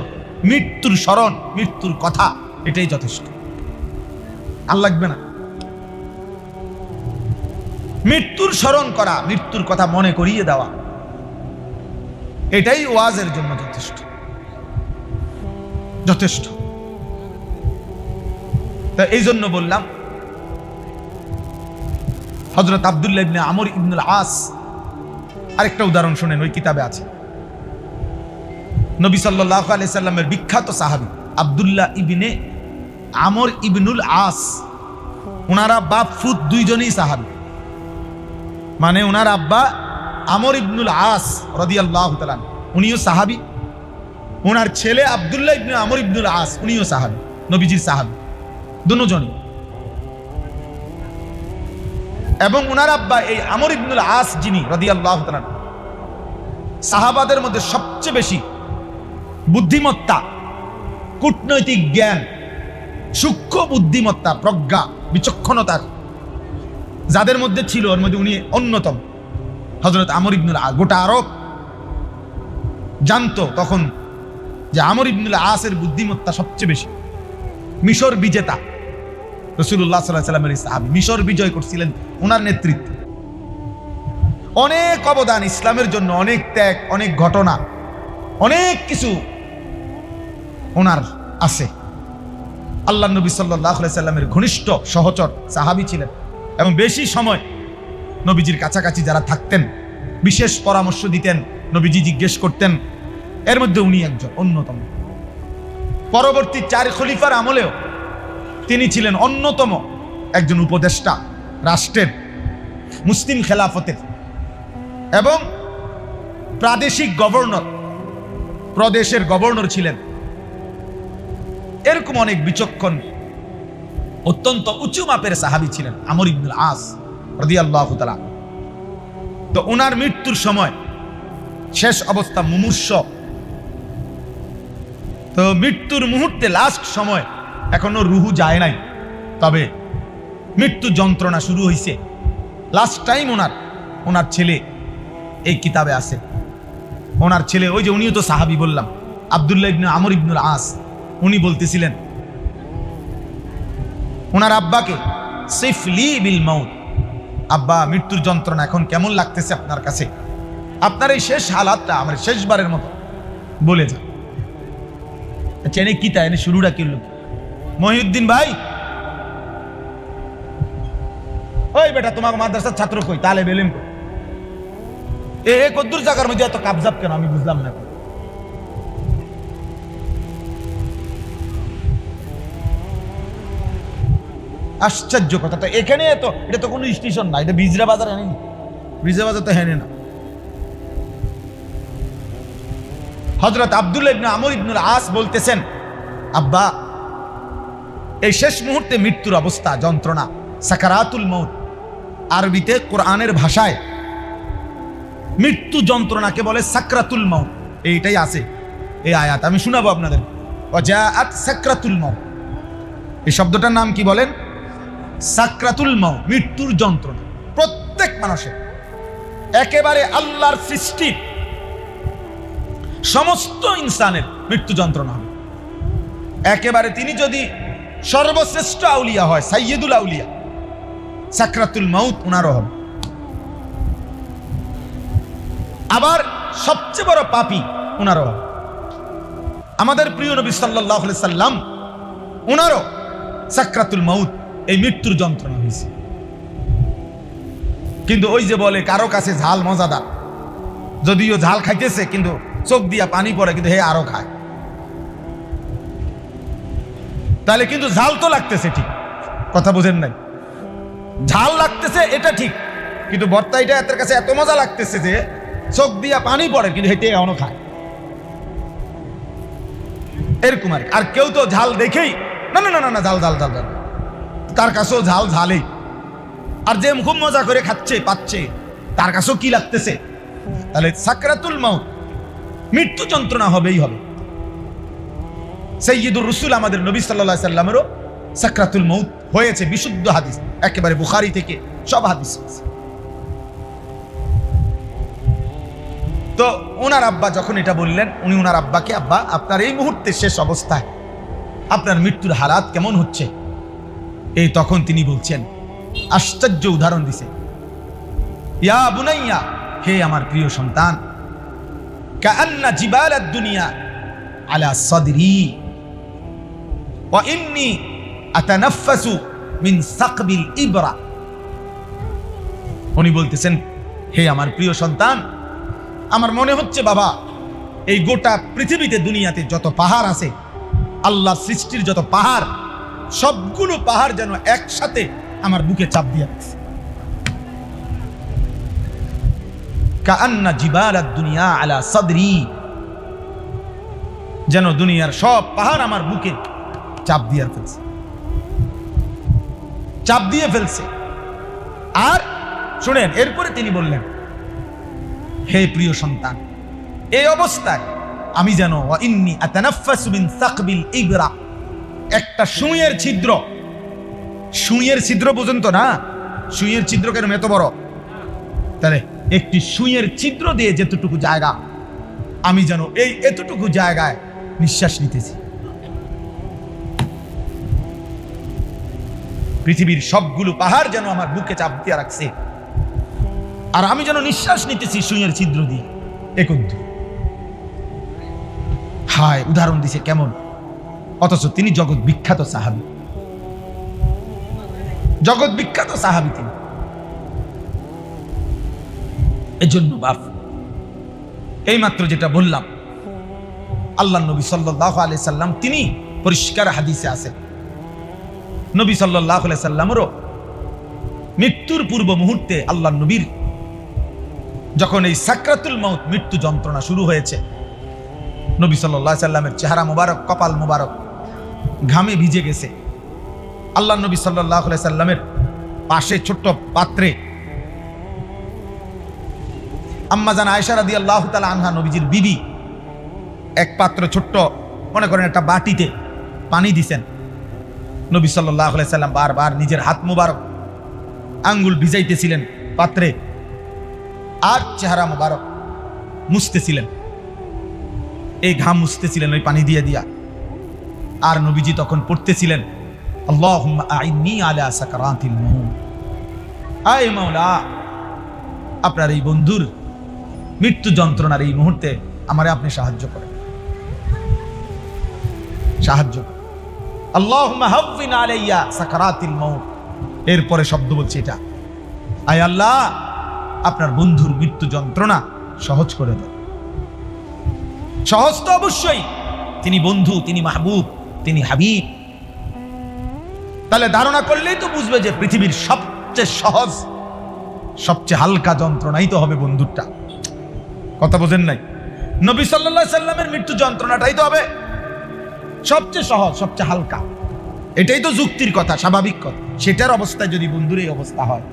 মৃত্যুর স্মরণ, মৃত্যুর কথা, এটাই যথেষ্ট। আর লাগবে না। মৃত্যুর স্মরণ করা, মৃত্যুর কথা মনে করিয়ে দেওয়া, এটাই ওয়াজের জন্য যথেষ্ট, যথেষ্ট। তা এই জন্য বললাম, হযরত আব্দুল্লাহ ইবনে আমর ইবনুল আস, আরেকটা উদাহরণ শুনেন, ওই কিতাবে আছে। নবী সাল্লাল্লাহু আলাইহি সাল্লামের বিখ্যাত সাহাবী আব্দুল্লাহ ইবনে আমর ইবনুল আস, ওনার আব্বা ফুত দুইজনই সাহাবী, মানে ওনার আব্বা আমর ইবনুল আস রাদিয়াল্লাহু তাআলা উনিও সাহাবী, ওনার ছেলে আব্দুল্লাহ ইবনে আমর ইবনুল আস উনিও সাহাবী, নবীজির সাহাবী দুজনই। এবং ওনার আব্বা এই আমর ইবনুল আস যিনি রাদিয়াল্লাহু তাআলা, সাহাবাদের মধ্যে সবচেয়ে বেশি বুদ্ধিমত্তা, কূটনৈতিক জ্ঞান, সূক্ষ্ম বুদ্ধিমত্তা, প্রজ্ঞা, বিচক্ষণতার যাদের মধ্যে ছিল, ওর মধ্যে উনি অন্যতম। হযরত আমর ইবনুল আস, গোটা আরব জানতো তখন যে আমর ইবনুল আসের বুদ্ধিমত্তা সবচেয়ে বেশি। মিশর বিজেতা রাসূলুল্লাহ সাল্লাল্লাহু আলাইহি ওয়াসাল্লামের সাহাবী, মিশর বিজয় করছিলেন ওনার নেতৃত্বে। অনেক অবদান ইসলামের জন্য, অনেক ত্যাগ, অনেক ঘটনা, অনেক কিছু ওনার আছে। আল্লাহ নবী সাল্লাল্লাহু আলাইহি ওয়াসাল্লামের ঘনিষ্ঠ সহচর সাহাবী ছিলেন এবং বেশি সময় নবীজির কাছাকাছি যারা থাকতেন, বিশেষ পরামর্শ দিতেন, নবীজি জিজ্ঞেস করতেন, এর মধ্যে উনি একজন অন্যতম। পরবর্তী 4 খলিফার আমলেও তিনি ছিলেন অন্যতম একজন উপদেষ্টা, রাষ্ট্রের, মুসলিম খেলাফতের এবং প্রাদেশিক গভর্নর, প্রদেশের গভর্নর ছিলেন। এরকম অনেক বিচক্ষণ, অত্যন্ত উঁচু মাপের সাহাবী ছিলেন আমর ইবনুল আস রাদিয়াল্লাহু তাআলা। তো ওনার মৃত্যুর সময় শেষ অবস্থা মুমূর্ষ, তো মৃত্যুর মুহূর্তে লাস্ট সময় এখনো রুহু যায় নাই, তবে মৃত্যু যন্ত্রণা শুরু হয়েছে। লাস্ট টাইম ওনার ছেলে এই কিতাবে আছে। ওনার ছেলে, ওই যে উনিও তো সাহাবী বললাম, আব্দুল্লাহ ইবনে আমর ইবনুল আস, উনি বলতেছিলেন ওনার আব্বাকে, সিফলি বিল মাউত, আব্বা মৃত্যুর যন্ত্রণা এখন কেমন লাগতেছে আপনার কাছে? আপনার এই শেষ হালাতটা আমার শেষবারের মতো বলে যান। চেনে কি তাই শুরুটা কি? মহিউদ্দিন ভাই, ওই বেটা তোমার মাদ্রাসার ছাত্র কই, তালে বেলেম কই, এ কদ্দুর জায়গার মধ্যে এত কাবজাব কেন আমি বুঝলাম না। আশ্চর্য কথা, তো এখানে তো এটা তো কোনো স্টেশন না, এটা বিজরা বাজার এনে, বিজরা বাজার তো হেনে না। হযরত আব্দুল্লাহ ইবনে আমর ইবনুল আস বলতেছেন, আব্বা এই শেষ মুহূর্তে মৃত্যুর অবস্থা, যন্ত্রণা, সাকারাতুল মউত, আরবিতে কোরআনের ভাষায় মৃত্যু যন্ত্রণাকে বলে সাকরাতুল মউত। এইটাই আছে এই আয়াত, আমি শোনাবো আপনাদের। ওয়াজাআত সাকরাতুল মউত, এই শব্দটার নাম কি বলেন? সাকরাতুল মউত, মৃত্যুর যন্ত্রণা। প্রত্যেক মানুষের, একেবারে আল্লাহর সৃষ্টি সমস্ত ইনসানের মৃত্যু যন্ত্রণা হবে। একেবারে তিনি যদি সর্বশ্রেষ্ঠ আউলিয়া হয়, সাইয়্যিদুল আউলিয়া, সাকরাতুল মউত উনারও হবে। আবার সবচেয়ে বড় পাপী উনারও হবে। আমাদের প্রিয় নবী সাল্লাল্লাহু আলাইহি সাল্লাম, উনারও সাকরাতুল মউত, এই মৃত্যুর যন্ত্রণা হয়েছে। কিন্তু ওই যে বলে কারো কাছে ঝাল মজাদার, যদিও ঝাল খাইতেছে কিন্তু চোখ দিয়া পানি পড়ে, কিন্তু হে আরো খায়, তাহলে কিন্তু ঝাল তো লাগতেছে, ঠিক কথা বুঝেন নাই? ঝাল লাগতেছে এটা ঠিক, কিন্তু ভর্তাইটা এর কাছে এত মজা লাগতেছে যে চোখ দিয়া পানি পড়ে, কিন্তু হেঁটে এখনো খায়, এরকম আর। আর কেউ তো ঝাল দেখেই না না না না ঝাল ঝাল ঝাল ঝাল, তার কাছেও ঝাল ঝালেই। আর যে খুব মজা করে খাচ্ছে পাচ্ছে, তার কাছেও কি লাগতেছে? তাহলে সাকরাতুল মউত, মৃত্যু যন্ত্রণা হবেই হবে। সাইয়্যিদুর রাসূল আমাদের নবী সাল্লাল্লাহু আলাইহি সাল্লামেরও সাকরাতুল মউত হয়েছে, বিশুদ্ধ হাদিস, একেবারে বুখারী থেকে সব হাদিস আছে। তো ওনার আব্বা যখন এটা বললেন, উনি ওনার আব্বাকে, আব্বা আপনার এই মুহূর্তে শেষ অবস্থায় আপনার মৃত্যুর হালাত কেমন হচ্ছে? এই তখন তিনি বলছেন, আশ্চর্য উদাহরণ দিছে, ইয়া বুনাইয়া, হে আমার প্রিয় সন্তান, কাআন্না জিবালাদ দুনিয়া আলা সাদরি ওয়া ইন্নী আতানাফাসু মিন সাকবিল ইবরা। উনি বলতেছেন, হে আমার প্রিয় সন্তান, আমার মনে হচ্ছে বাবা, এই গোটা পৃথিবীতে দুনিয়াতে যত পাহাড় আছে, আল্লাহ সৃষ্টির যত পাহাড়, সবগুলো পাহাড় যেন একসাথে আমার বুকে চাপ দিয়ে রাখছে। কাআন্না জিবালাদ দুনিয়া আলা সাদরি, যেন দুনিয়ার সব পাহাড় আমার বুকে চাপ দিয়ে ফেলছে, চাপ দিয়ে ফেলছে। আর শুনেন, এরপরে তিনি বললেন, হে প্রিয় সন্তান, এই অবস্থায় আমি যেন ওয়া ইন্নী আতানাফাসু মিন সাকবিল ইবরা, একটা সুইয়ের ছিদ্র, সুইয়ের ছিদ্র পর্যন্ত না, সুইয়ের ছিদ্র কেন এত বড়? তাহলে একটি সুইয়ের ছিদ্র দিয়ে যেতটুকু জায়গা, আমি যেন এই এতটুকু জায়গায় নিঃশ্বাস নিতেছি। পৃথিবীর সবগুলো পাহাড় যেন আমার বুকে চাপ দিয়ে রাখছে, আর আমি যেন নিঃশ্বাস নিতেছি সুইয়ের ছিদ্র দিয়ে। একদ্দু হায়, উদাহরণ দিছে কেমন! অথচ তিনি জগৎ বিখ্যাত সাহাবী, জগৎ বিখ্যাত সাহাবী তিনি। এজন্য বাপ, এইমাত্র যেটা বললাম, আল্লাহ নবী সাল্লাল্লাহু আলাইহি সাল্লাম, তিনি পরিষ্কার হাদিসে আছে, নবী সাল্লাল্লাহু আলাইহি সাল্লামেরও মৃত্যুর পূর্ব মুহূর্তে আল্লাহ নবীর যখন এই সাকরাতুল মউত, মৃত্যু যন্ত্রণা শুরু হয়েছে, নবী সাল্লাল্লাহু আলাইহি সাল্লামের চেহারা মুবারক, কপাল মুবারক ঘামে ভিজে গেছে। আল্লাহ নবী সাল্লাল্লাহু আলাইহি সাল্লামের পাশে ছোট্ট পাত্রে আম্মা জান আয়েশা রাদিয়াল্লাহু তাআলা আনহা, নবীজির বিবি, এক পাত্র ছোট্ট, মনে করেন একটা বাটিতে পানি দিছেন। নবী সাল্লাল্লাহু আলাইহি সাল্লাম বারবার নিজের হাত মুবারক আঙ্গুল ভিজাইতেছিলেন পাত্রে। আর চেহারা মোবারক মুছতেছিলেন, এই ঘাম মুছতেছিলেন ওই পানি দিয়ে দিয়া। আর নবীজি তখন পড়তেছিলেন, আল্লাহুম্মা আইন্নী আলা সাকারাতিল মউত। আয় মাওলা, আপনার এই বন্ধুর মৃত্যু যন্ত্রণার এই মুহূর্তে আমারে আপনি সাহায্য করেন, সাহায্য করেন। আল্লাহুম্মা হাওবিন আলাইয়া সাকারাতিল মউত। এরপরে শব্দ বলছে এটা, আয় আল্লাহ, আপনার বন্ধুর মৃত্যু যন্ত্রণা সহজ করে দেন। সহজ তো অবশ্যই, তিনি বন্ধু, তিনি মাহবুব, তিনি হাবিব। তাহলে ধারণা করলেই তো বুঝবে যে পৃথিবীর সবচেয়ে সহজ, সবচেয়ে হালকা যন্ত্রণাই তো হবে বন্ধুরটা। কথা বোঝেন নাই? নবী সাল্লাল্লাহু আলাইহি সাল্লামের মৃত্যু যন্ত্রণাটাই তো হবে সবচেয়ে সহজ, সবচেয়ে হালকা। এটাই তো যুক্তির কথা, স্বাভাবিক কথা। সেটার অবস্থায় যদি বন্ধুর এই অবস্থা হয়,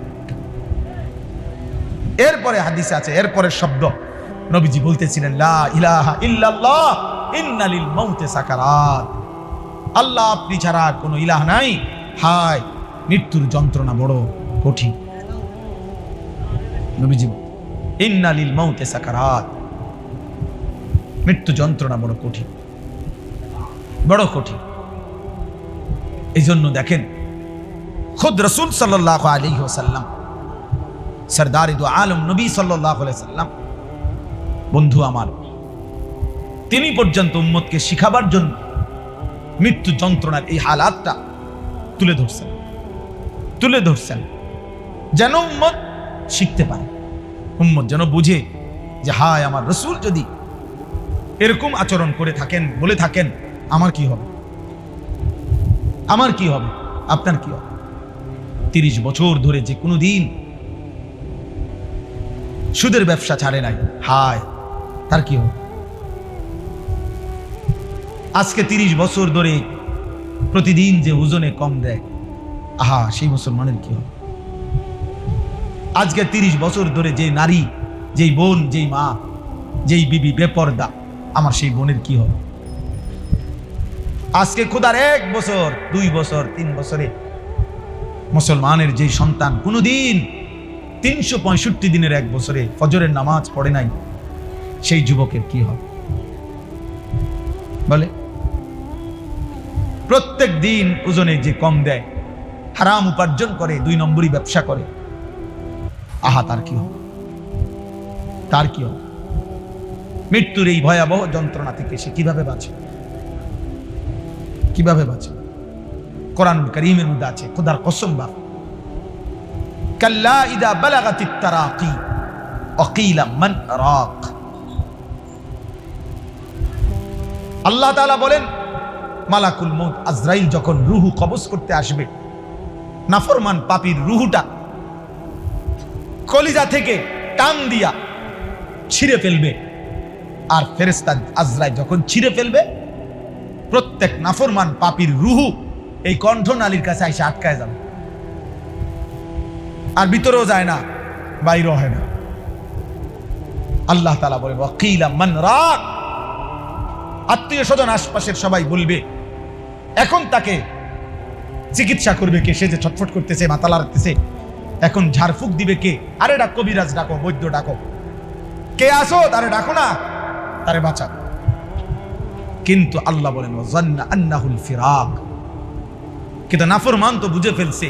এরপরে হাদিসে আছে, এরপরে শব্দ নবীজি বলতেছিলেন, লা ইলাহা ইল্লাল্লাহ ইন্না লিল মাউতি সাকারাত। আল্লাহ আপনি ছাড়া কোনো ইলাহ নাই, হায় মৃত্যুর যন্ত্রণা বড় কঠিন। নবীজি ইন্না লিল মাউতি সাকারাত, মৃত্যু যন্ত্রণা বড় কঠিন, বড় কঠিন। এই জন্য দেখেন, খুদ রাসূল সাল্লাল্লাহু আলাইহি ওয়াসাল্লাম, সরদার দু আলম নবী সাল্লাল্লাহু আলাইহি ওয়াসাল্লাম, বন্ধু আমার, তিনি পর্যন্ত উম্মতকে শিখাবার জন্য মৃত্যু যন্ত্রণার এই হালাতটা তুলে ধরছেন, যেন উম্মত শিখতে পারে, উম্মত যেন বুঝে যে হায় আমার রাসূল যদি এরকম আচরণ করে থাকেন, বলে থাকেন, আমার কি হবে, আমার কি হবে, আপনার কি হবে। 30 বছর ধরে যে কোনো দিন সুদের ব্যবসা ছাড়ে নাই, হায় তার কি হবে। আজকে 30 বছর ধরে প্রতিদিন যে ওজনে কম দেয়, আহা সেই মুসলমানের কি হবে। আজকে 30 বছর ধরে যে নারী, যেই বোন, যেই মা, যেই বিবি বেপর্দা, আমার সেই বোনের কি হবে। আজকে খোদার 1 বছর, 2 বছর, 3 বছরে মুসলমানের যেই সন্তান কোনোদিন 365 দিনের 1 বছরে ফজরের নামাজ পড়ে নাই, সেই যুবকের কি হবে বলে। প্রত্যেক দিন ওজনে যে কম দেয়, হারাম উপার্জন করে, 2 নম্বরই ব্যবসা করে, আহা তার কি হবে, তার কি হবে। মৃত্যুর এই ভয়াবহ যন্ত্রণা থেকে সে কিভাবে বাঁচে, কিভাবে বাঁচে। কোরআনুল কারীমের মধ্যে আছে, খোদার কসম বা, কাল্লা ইদা বালাগাতিত তারাকি ওয়াকিলা মান রাক। আল্লাহ তাআলা বলেন, মালাকুল মউত আজরাইল যখন রূহ কবজ করতে আসবে, নাফরমান পাপীর রূহটা কলিজা থেকে টান দিয়া ছিঁড়ে ফেলবে। আর ফেরেশতা আজরাইল যখন ছিঁড়ে ফেলবে, প্রত্যেক নাফরমান পাপীর রূহ এই কণ্ঠনালীর কাছে এসে আটকায় যাবে, আর ভিতরেও যায় না, বাইরেও হয় না। আল্লাহ তাআলা বলেন, ওয়াকিলা মান রাক। আত্মীয় স্বজন আশপাশের সবাই বলবে, এখন তাকে চিকিৎসা করবে কে, সে যে ছটফট করতেছে, মাথা লাড়তেছে, এখন ঝাড়ফুঁক দিবে কে, আরে ডাক কবিরাজ ডাকো, বৈদ্য ডাকো, কে আসো, তারে ডাকো না, তারে বাঁচা। কিন্তু আল্লাহ বলেন, ওয়াজান্না আন্নাহুল ফিরাক। কিন্তু নাফরমান তো বুঝে ফেলছে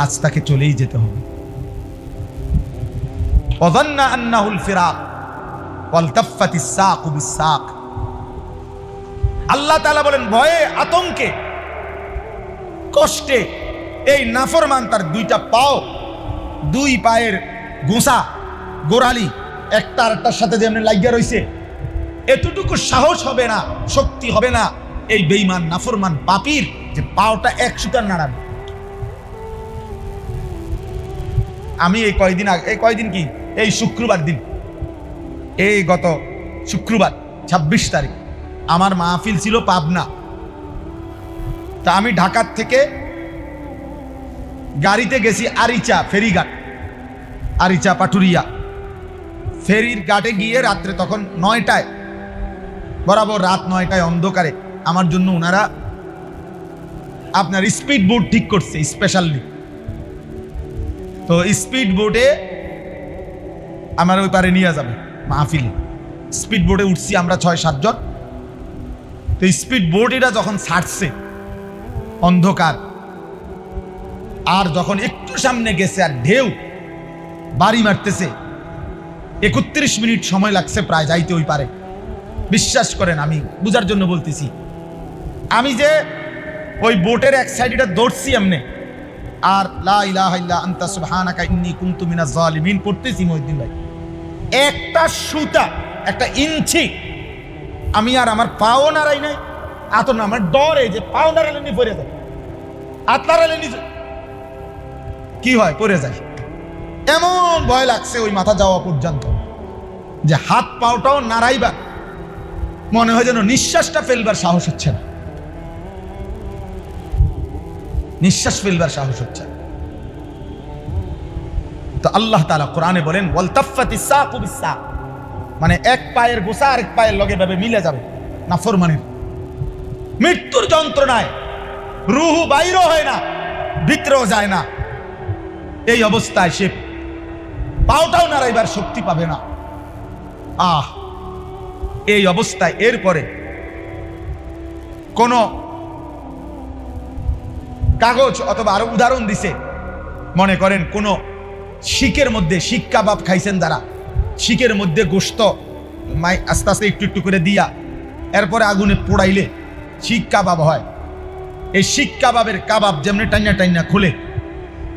আজ তাকে চলেই যেতে হবে। ওয়াজান্না আন্নাহুল ফিরাক ওয়ালতাফাতিস সাকু বিসাক। আল্লাহ তাআলা বলেন, ভয়ে, আতঙ্কে, কষ্টে এই নাফরমান তার 2টা পাও, 2 পায়ের গোসা, গোড়ালি একটা আরেকটার সাথে যেমন লাগিয়া রইছে, এতটুকু সাহস হবে না, শক্তি হবে না এই বেঈমান নাফরমান পাপীর যে পাওটা 1 সুতার নাড়াবে। আমি এই কয়দিন কি, এই শুক্রবার দিন, এই গত শুক্রবার 26 তারিখ আমার মাহফিল ছিল পাবনা। তা আমি ঢাকার থেকে গাড়িতে গেছি আরিচা ফেরিঘাট, আরিচা পাটুরিয়া ফেরির ঘাটে গিয়ে রাত্রে তখন 9টায়, বরাবর রাত 9টায় অন্ধকারে আমার জন্য ওনারা আপনার স্পিড বোট ঠিক করছে স্পেশালি। তো স্পিড বোটে আমার ওই পারে নিয়ে যাবে মাহফিলে। স্পিড বোর্ডে উঠছি আমরা 6-7 জন। তো স্পিড বোর্ড এটা যখন ছাড়ছে অন্ধকার, আর যখন একটু সামনে গেছে আর ঢেউ বাড়ি মারতেছে, 31 মিনিট সময় লাগছে প্রায় যাইতে ওই পারে। বিশ্বাস করেন, আমি বুঝার জন্য বলতেছি, আমি যে ওই বোটের এক সাইডটা দৌড়ছি এমনি, আর লা ইলাহা ইল্লা আনতা সুবহানাকা ইন্নী কুনতু মিনাজ জালিমিন পড়তেছি মহিউদ্দিন ভাই, একটা সুতা, একটা ইঞ্চি আমি আর আমার পাও নাড়াই নাই। আত না আমার ডরে যে পাও নাড়ালে নি পড়ে যায়, হাত নাড়ালে নি কি হয় পড়ে যায়, এমন ভয় লাগছে ওই মাথা যাওয়া পর্যন্ত যে হাত পাওটাও নাড়াইবা মনে হয় যেন নিঃশ্বাসটা ফেলবার সাহস হচ্ছে না, নিঃশ্বাস ফেলবার সাহস হচ্ছে। তো আল্লাহ তাআলা কোরআনে বলেন ওয়ালতাফাতিস সাকু বিসাক, মানে এক পায়ের গোছা আরেক পায়ের লগে ভাবে মিলে যাবে নাফরমানের। মৃত্যুর যন্ত্রণায় রুহু বাইরও হয় না, ভিতরেও যায় না, এই অবস্থায় সে পাওটাও নাড়াইবার শক্তি পাবে না। এই অবস্থায় এরপরে কোন কাগজ অথবা আরো উদাহরণ দিছে, মনে করেন কোন শিকের মধ্যে, শিক কাবাব খাইছেন যারা, শিকের মধ্যে গোশত আস্তে আস্তে একটু একটু করে দিয়া এরপরে আগুনে পোড়াইলে শিক কাবাব হয়। এই শিক কাবাবের কাবাব যেমনি টাইনা টাইনা খুলে,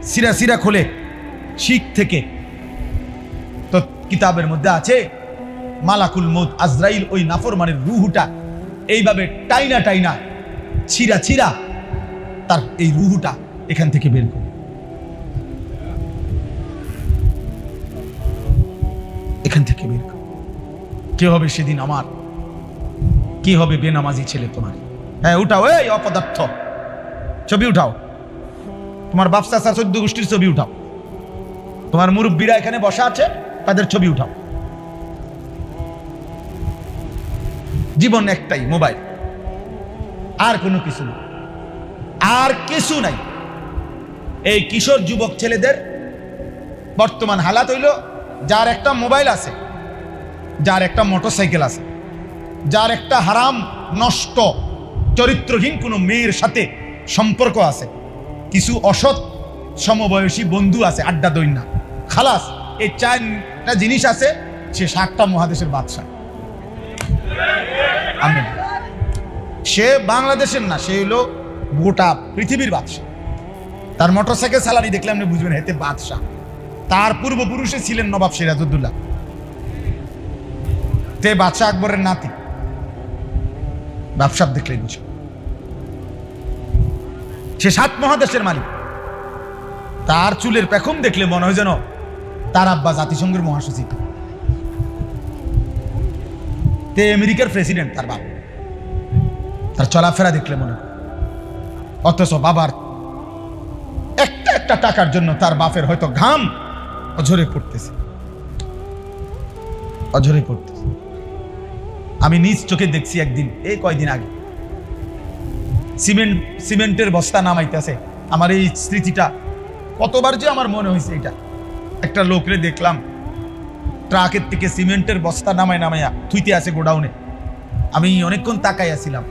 সিরা সিরা খুলে শিক থেকে, তো কিতাবের মধ্যে আছে মালাকুল মউত আজরাইল ওই নাফরমানের রুহুটা এইভাবে টাইনা টাইনা ছিঁড়া ছিঁড়া তার এই রুহুটা এখান থেকে বের করে, এখান থেকে বের করে। কে হবে সেদিন আমার, কি হবে বেনামাজি ছেলে তোমার? হ্যাঁ উঠাও, এই অপদার্থ ছবি উঠাও, তোমার বাপ চাচা 14 গোষ্ঠীর ছবি উঠাও, তোমার মুরব্বীরা এখানে বসা আছে তাদের ছবি উঠাও। জীবন একটাই, মোবাইল, আর কোনো কিছু না, আর কিছু নাই। এই কিশোর যুবক ছেলেদের বর্তমান হালাত হইল, যার একটা মোবাইল আছে, যার একটা মোটরসাইকেল আছে, যার একটা হারাম নষ্ট চরিত্রহীন কোনো মেয়ের সাথে সম্পর্ক আছে, কিছু অসৎ সমবয়সী বন্ধু আছে, আড্ডা দইন না, খালাস, এই 4টা জিনিস আছে, সে 7টা মহাদেশের বাদশা। আমিন। সে বাংলাদেশের না, সে হলো গোটা পৃথিবীর বাদশা। তার মোটরসাইকেল সালারি দেখলে আপনি বুঝবেন এতে বাদশা। তার পূর্বপুরুষে ছিলেন নবাব সিরাজউদ্দৌলা, তে বাদশা আকবরের নাতি। ব্যবসা দেখলে বুঝো, সে 7 মহাদেশের মালিক। তার চুলের পেখম দেখলে মনে হয় যেন তার আব্বা জাতিসংঘের মহাসচিব, তে আমেরিকার প্রেসিডেন্ট তার বাবা। তার চলাফেরা দেখলে মনে হয়, অথচ বাবার একটা একটা টাকার জন্য তার বাপের হয়তো ঘাম অঝরে পড়তেছে, অঝরে পড়তেছে। আমি নিজ চোখে দেখছি একদিন, এই কয়দিন আগে, সিমেন্টের বস্তা নামাইতেছে। আমার এই স্মৃতিটা কতবার যে আমার মনে হয়েছে, এটা একটা লোকরে দেখলাম ট্রাকের থেকে সিমেন্টের বস্তা নামাইয়া থুইতে আছে গোডাউনে। আমি অনেকক্ষণ তাকাইয়াছিলাম।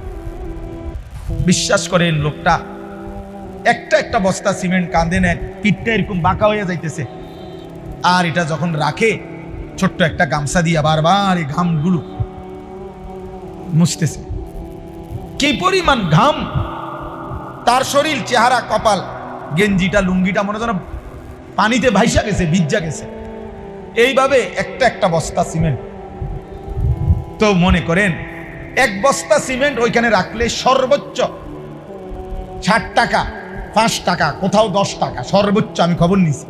বিশ্বাস করেন, লোকটা একটা একটা বস্তা সিমেন্ট কাঁধে নেয়, পিঠটা এরকম বাঁকা হয়ে যাইতেছে, আর এটা যখন রাখে ছোট্ট একটা গামছা দিয়া বারবার এই ঘামগুলো মুছতেছে। কি পরিমাণ ঘাম তার শরীর, চেহারা, কপাল, গেঞ্জিটা, লুঙ্গিটা মনে যেন পানিতে ভাইসা গেছে, ভিজা গেছে। এইভাবে একটা একটা বস্তা সিমেন্ট। তো মনে করেন 1 বস্তা সিমেন্ট ওইখানে রাখলে সর্বোচ্চ 60 টাকা, 5 টাকা, কোথাও 10 টাকা সর্বোচ্চ। আমি খবর নিছি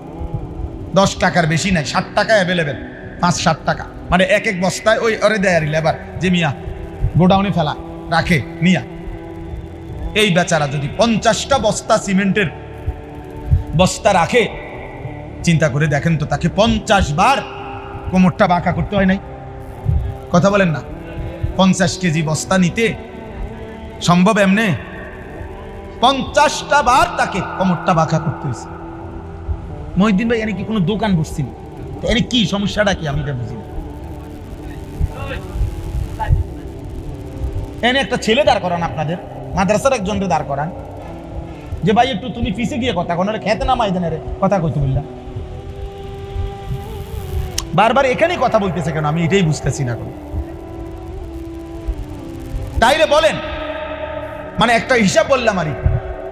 10 টাকার বেশি নাই, 60 টাকা অ্যাভেলেবেল, 5-7 টাকা। মানে এক এক বস্তায় ওই ওরে দেয় আর লেবার যে মিয়া গোডাউনে ফেলা রাখে নিয়া। এই বেচারা যদি 50টা বস্তা সিমেন্টের বস্তা রাখে, চিন্তা করে দেখেন তো, তাকে 50 বার কোমরটা বাঁকা করতে হয় নাই? কথা বলেন না? 50 কেজি বস্তা নিতে সম্ভব এমনে? 50টা বার তাকে কোমরটা বাঁকা করতে হয়েছে। মহিউদ্দিন ভাই, এনে কি কোনো দোকান বসছিল? এর কি সমস্যাটা কি আমি এটা বুঝি না। এনে একটা ছেলে দাঁড় করান, আপনাদের মাদ্রাসার একজনকে দাঁড় করান, যে ভাই একটু তুমি পিছে গিয়ে কথা কোন খেতে না মাইদানের কথা কইতে বললাম, বারবার এখানেই কথা বলতেছে কেন আমি এটাই বুঝতেছি না। তাইলে বলেন, মানে একটা হিসাব বললাম, আরে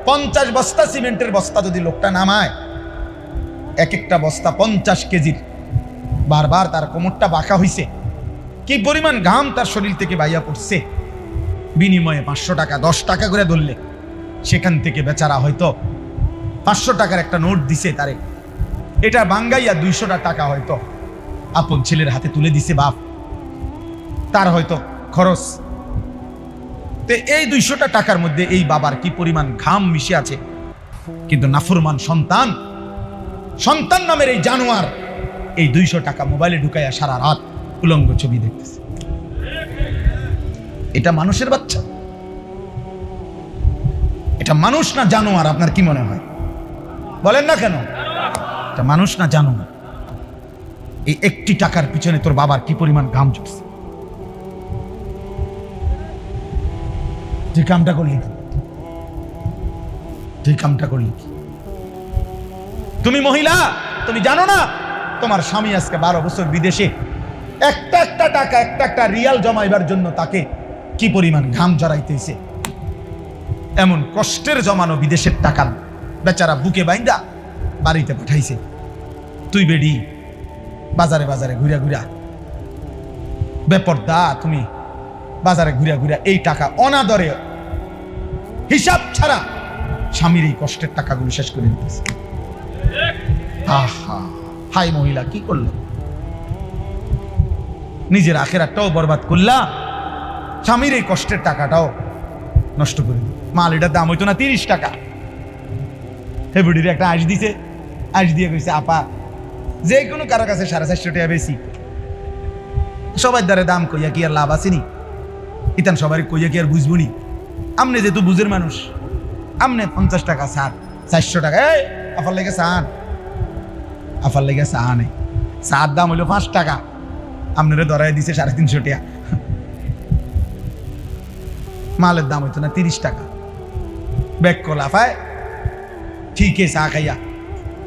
50 বস্তা সিমেন্টের বস্তা যদি লোকটা নামায়, এক একটা বস্তা 50 কেজির, বারবার তার কোমরটা বাঁকা হইছে, কি পরিমাণ ঘাম তার শরীর থেকে বাইয়া পড়ছে, বিনিময়ে 500 টাকা 10 টাকা করে ধরলে সেখান থেকে বেচারা হয়তো 500 টাকার একটা নোট দিছে তারে, এটা বাঙ্গাইয়া 200 টাকা হয়তো আপন ছেলের হাতে তুলে দিছে বাপ, তার হয়তো খরচ। তো এই 200 টাকার মধ্যে এই বাবার কি পরিমাণ ঘাম মিশে আছে, কিন্তু নাফরমান সন্তান, সন্তান নামের এই জানোয়ার এই 200 টাকা মোবাইলে ঢুকাইয়া সারা রাত উলঙ্গ ছবি দেখতেছে। এটা মানুষের বাচ্চা? এটা মানুষ না জানোয়ার? আপনার কি মনে হয়? বলেন না কেন? এটা মানুষ না জানোয়ার? এই একটি টাকার পিছনে তোর বাবার কি পরিমাণ ঘাম ঝরছে। তুই কামটা করলি কি? তুই কামটা করলি কি? তুমি মহিলা, তুমি জানো না তোমার স্বামী আজকে 12 বছর বিদেশে, একটা একটা টাকা, একটা একটা রিয়াল জমাইবার জন্য তাকে কি পরিমাণ ঘাম জড়াইতেছে। এমন কষ্টের জমানো বিদেশের টাকা বেচারা বুকে বাইন্দা বাড়িতে পাঠাইছে। তুই বেডি বাজারে বাজারে ঘুরা ঘুরা বেপরদা, তুমি বাজারে ঘুরা ঘুরা এই টাকা অনাদরে হিসাব ছাড়া স্বামীর এই কষ্টের টাকাগুলো শেষ করে দিতেছে। আহা, হাই মহিলা, কি করলো? নিজের আখেরাতটাও বরবাদ করলা, স্বামীর এই কষ্টের টাকাটাও নষ্ট করে দিল। মাল এটার দাম হইতো না 30 টাকা, হেবুডির একটা আইস দিছে, আইস দিয়ে কইছে আপা যে কোনো কারো কাছে 450 টাকা বেশি, সবাই দ্বারে দাম কইয়া কি আর লাভ আসেনি? ইতান সবাই কইয়া কি আর বুঝবনি? আমনে যেহেতু বুঝের মানুষ, আমনে 50 টাকা ছাড়, 400 টাকা, এই আফার লেগে চান, আফার লেগে চানে চার দাম হইলো 5 টাকা, আপনারে ধরাই দিছে 350 টাকা। মালের দাম হইতো না 30 টাকা, ব্যাগ লাফায় ঠিক চা খাইয়া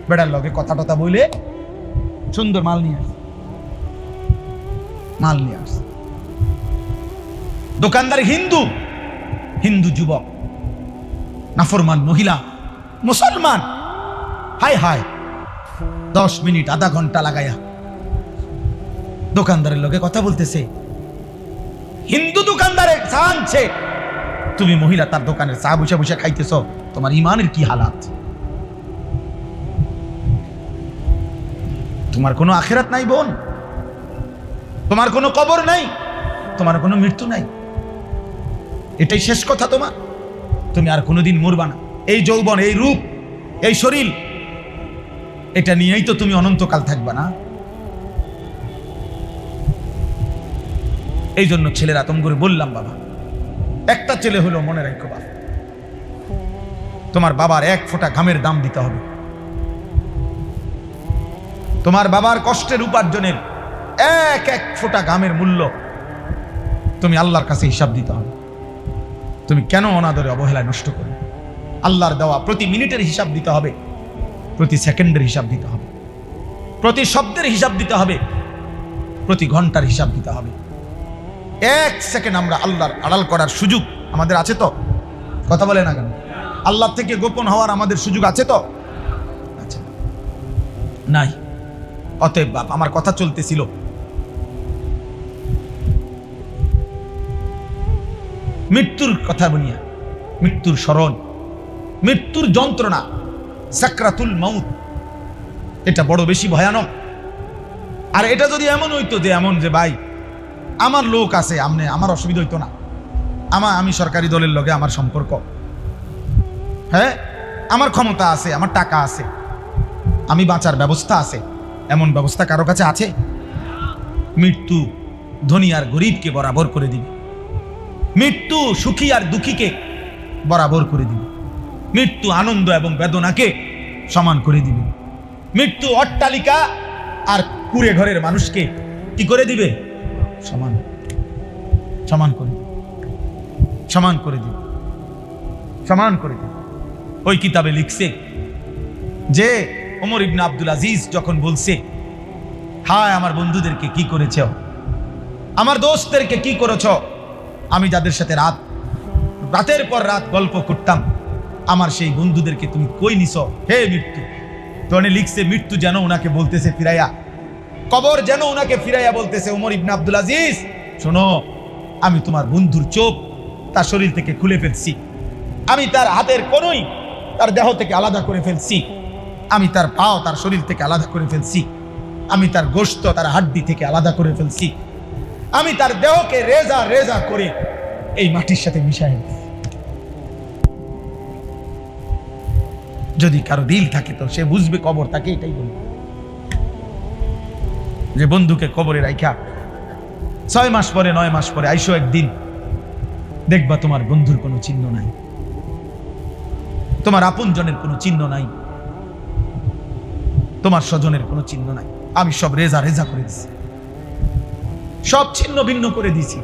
বেটার লগে কথা টথা বইলে সুন্দর মাল নিয়ে আস, মাল নিয়ে আস। দোকানদার হিন্দু, হিন্দু যুবক, নাফরমান মহিলা মুসলমান, হায় হায় 10 মিনিট আধা ঘন্টা লাগাইয়া দোকানদারের লগে কথা বলতেছে। হিন্দু দোকানদারে চা আনছে, তুমি মহিলা তার দোকানের চা বসে বসে খাইতেছ, তোমার ইমানের কি হালাত? তোমার কোনো আখিরাত নাই বোন, তোমার কোনো কবর নাই, তোমার কোনো মৃত্যু নাই, এটাই শেষ কথা তোমার। তুমি আর কোনোদিন মরবা না। এই যৌবন, এই রূপ, এই শরীর, এটা নিয়েই তো তুমি অনন্তকাল থাকবা না। এই জন্য ছেলের আতঙ্ক করে বললাম, বাবা একটা ছেলে হলো, মনে রাখো বাবা, তোমার বাবার 1 ফোঁটা ঘামের দাম দিতে হবে। তোমার বাবার কষ্টের উপার্জনের 1 ফোঁটা ঘামের মূল্য তুমি আল্লাহর কাছে হিসাব দিতে হবে। তুমি কেন অনাদরে অবহেলায় নষ্ট করো? আল্লাহর দেওয়া প্রতি মিনিটের হিসাব দিতে হবে, প্রতি সেকেন্ডের হিসাব দিতে হবে, প্রতি শব্দের হিসাব দিতে হবে, প্রতি ঘন্টার হিসাব দিতে হবে। 1 সেকেন্ড আমরা আল্লাহর আড়াল করার সুযোগ আমাদের আছে তো? কথা বলে না কেন? আল্লাহ থেকে গোপন হওয়ার আমাদের সুযোগ আছে তো? আচ্ছা, নাই। অতএব বাপ, আমার কথা চলতেছিল, মৃত্যুর কথা বলিয়া, মৃত্যুর স্মরণ, মৃত্যুর যন্ত্রণা, সাকরাতুল মউত, এটা বড় বেশি ভয়ানক। আর এটা যদি এমন হইতো যে এমন যে ভাই আমার লোক আছে, আমনে আমার অসুবিধা হইতো না, আমি সরকারি দলের লগে আমার সম্পর্ক, হ্যাঁ আমার ক্ষমতা আছে, আমার টাকা আছে, আমি বাঁচার ব্যবস্থা আছে, এমন ব্যবস্থা কারো কাছে আছে? মৃত্যু ধনী আর গরিবকে বরাবর করে দিবে, মৃত্যু সুখী আর দুঃখীকে বরাবর করে দিবে, মৃত্যু আনন্দ এবং বেদনাকে সমান করে দিবে, মৃত্যু অট্টালিকা আর কুড়ে ঘরের মানুষকে কি করে দিবে? সমান সমান করে সমান করে দিবে, সমান করে দিবে। ওই কিতাবে লিখছে যে ওমর ইবনে আব্দুল আজিজ যখন বলছে, হায় আমার বন্ধুদেরকে কি করেছ, আমার দোস্তদেরকে কি করেছ, আমি যাদের সাথে রাতের পর রাত গল্প করতাম, আমার সেই বন্ধুদেরকে তুমি কই নিছ হে মৃত্যু। তখন লিখছে মৃত্যু যেন ওনাকে বলতেছে ফিরাইয়া, কবর যেন ওনাকে ফিরাইয়া বলতেছে, ওমর ইবনে আব্দুল আজিজ শোনো, আমি তোমার বন্ধুর চোখ তার শরীর থেকে খুলে ফেলছি, আমি তার হাতের কোনই তার দেহ থেকে আলাদা করে ফেলছি, আমি তার পাও তার শরীর থেকে আলাদা করে ফেলছি, আমি তার গোশত তার হাড্ডি থেকে আলাদা করে ফেলছি, আমি তার দেহকে রেজা রেজা করে এই মাটির সাথে মিশাই। যদি কারো দিল থাকে তো সে বুঝবে কবর তাকে এটাই বলবে, যে বন্ধুকে কবরে রাখা 6 মাস পরে 9 মাস পরে আইসো একদিন, দেখবা তোমার বন্ধুর কোনো চিহ্ন নাই, তোমার আপনজনের কোনো চিহ্ন নাই, তোমার স্বজনের কোনো চিহ্ন নাই। আমি সব রেজা রেজা করে দিছি, সব ছিন্ন ভিন্ন করে দিছি।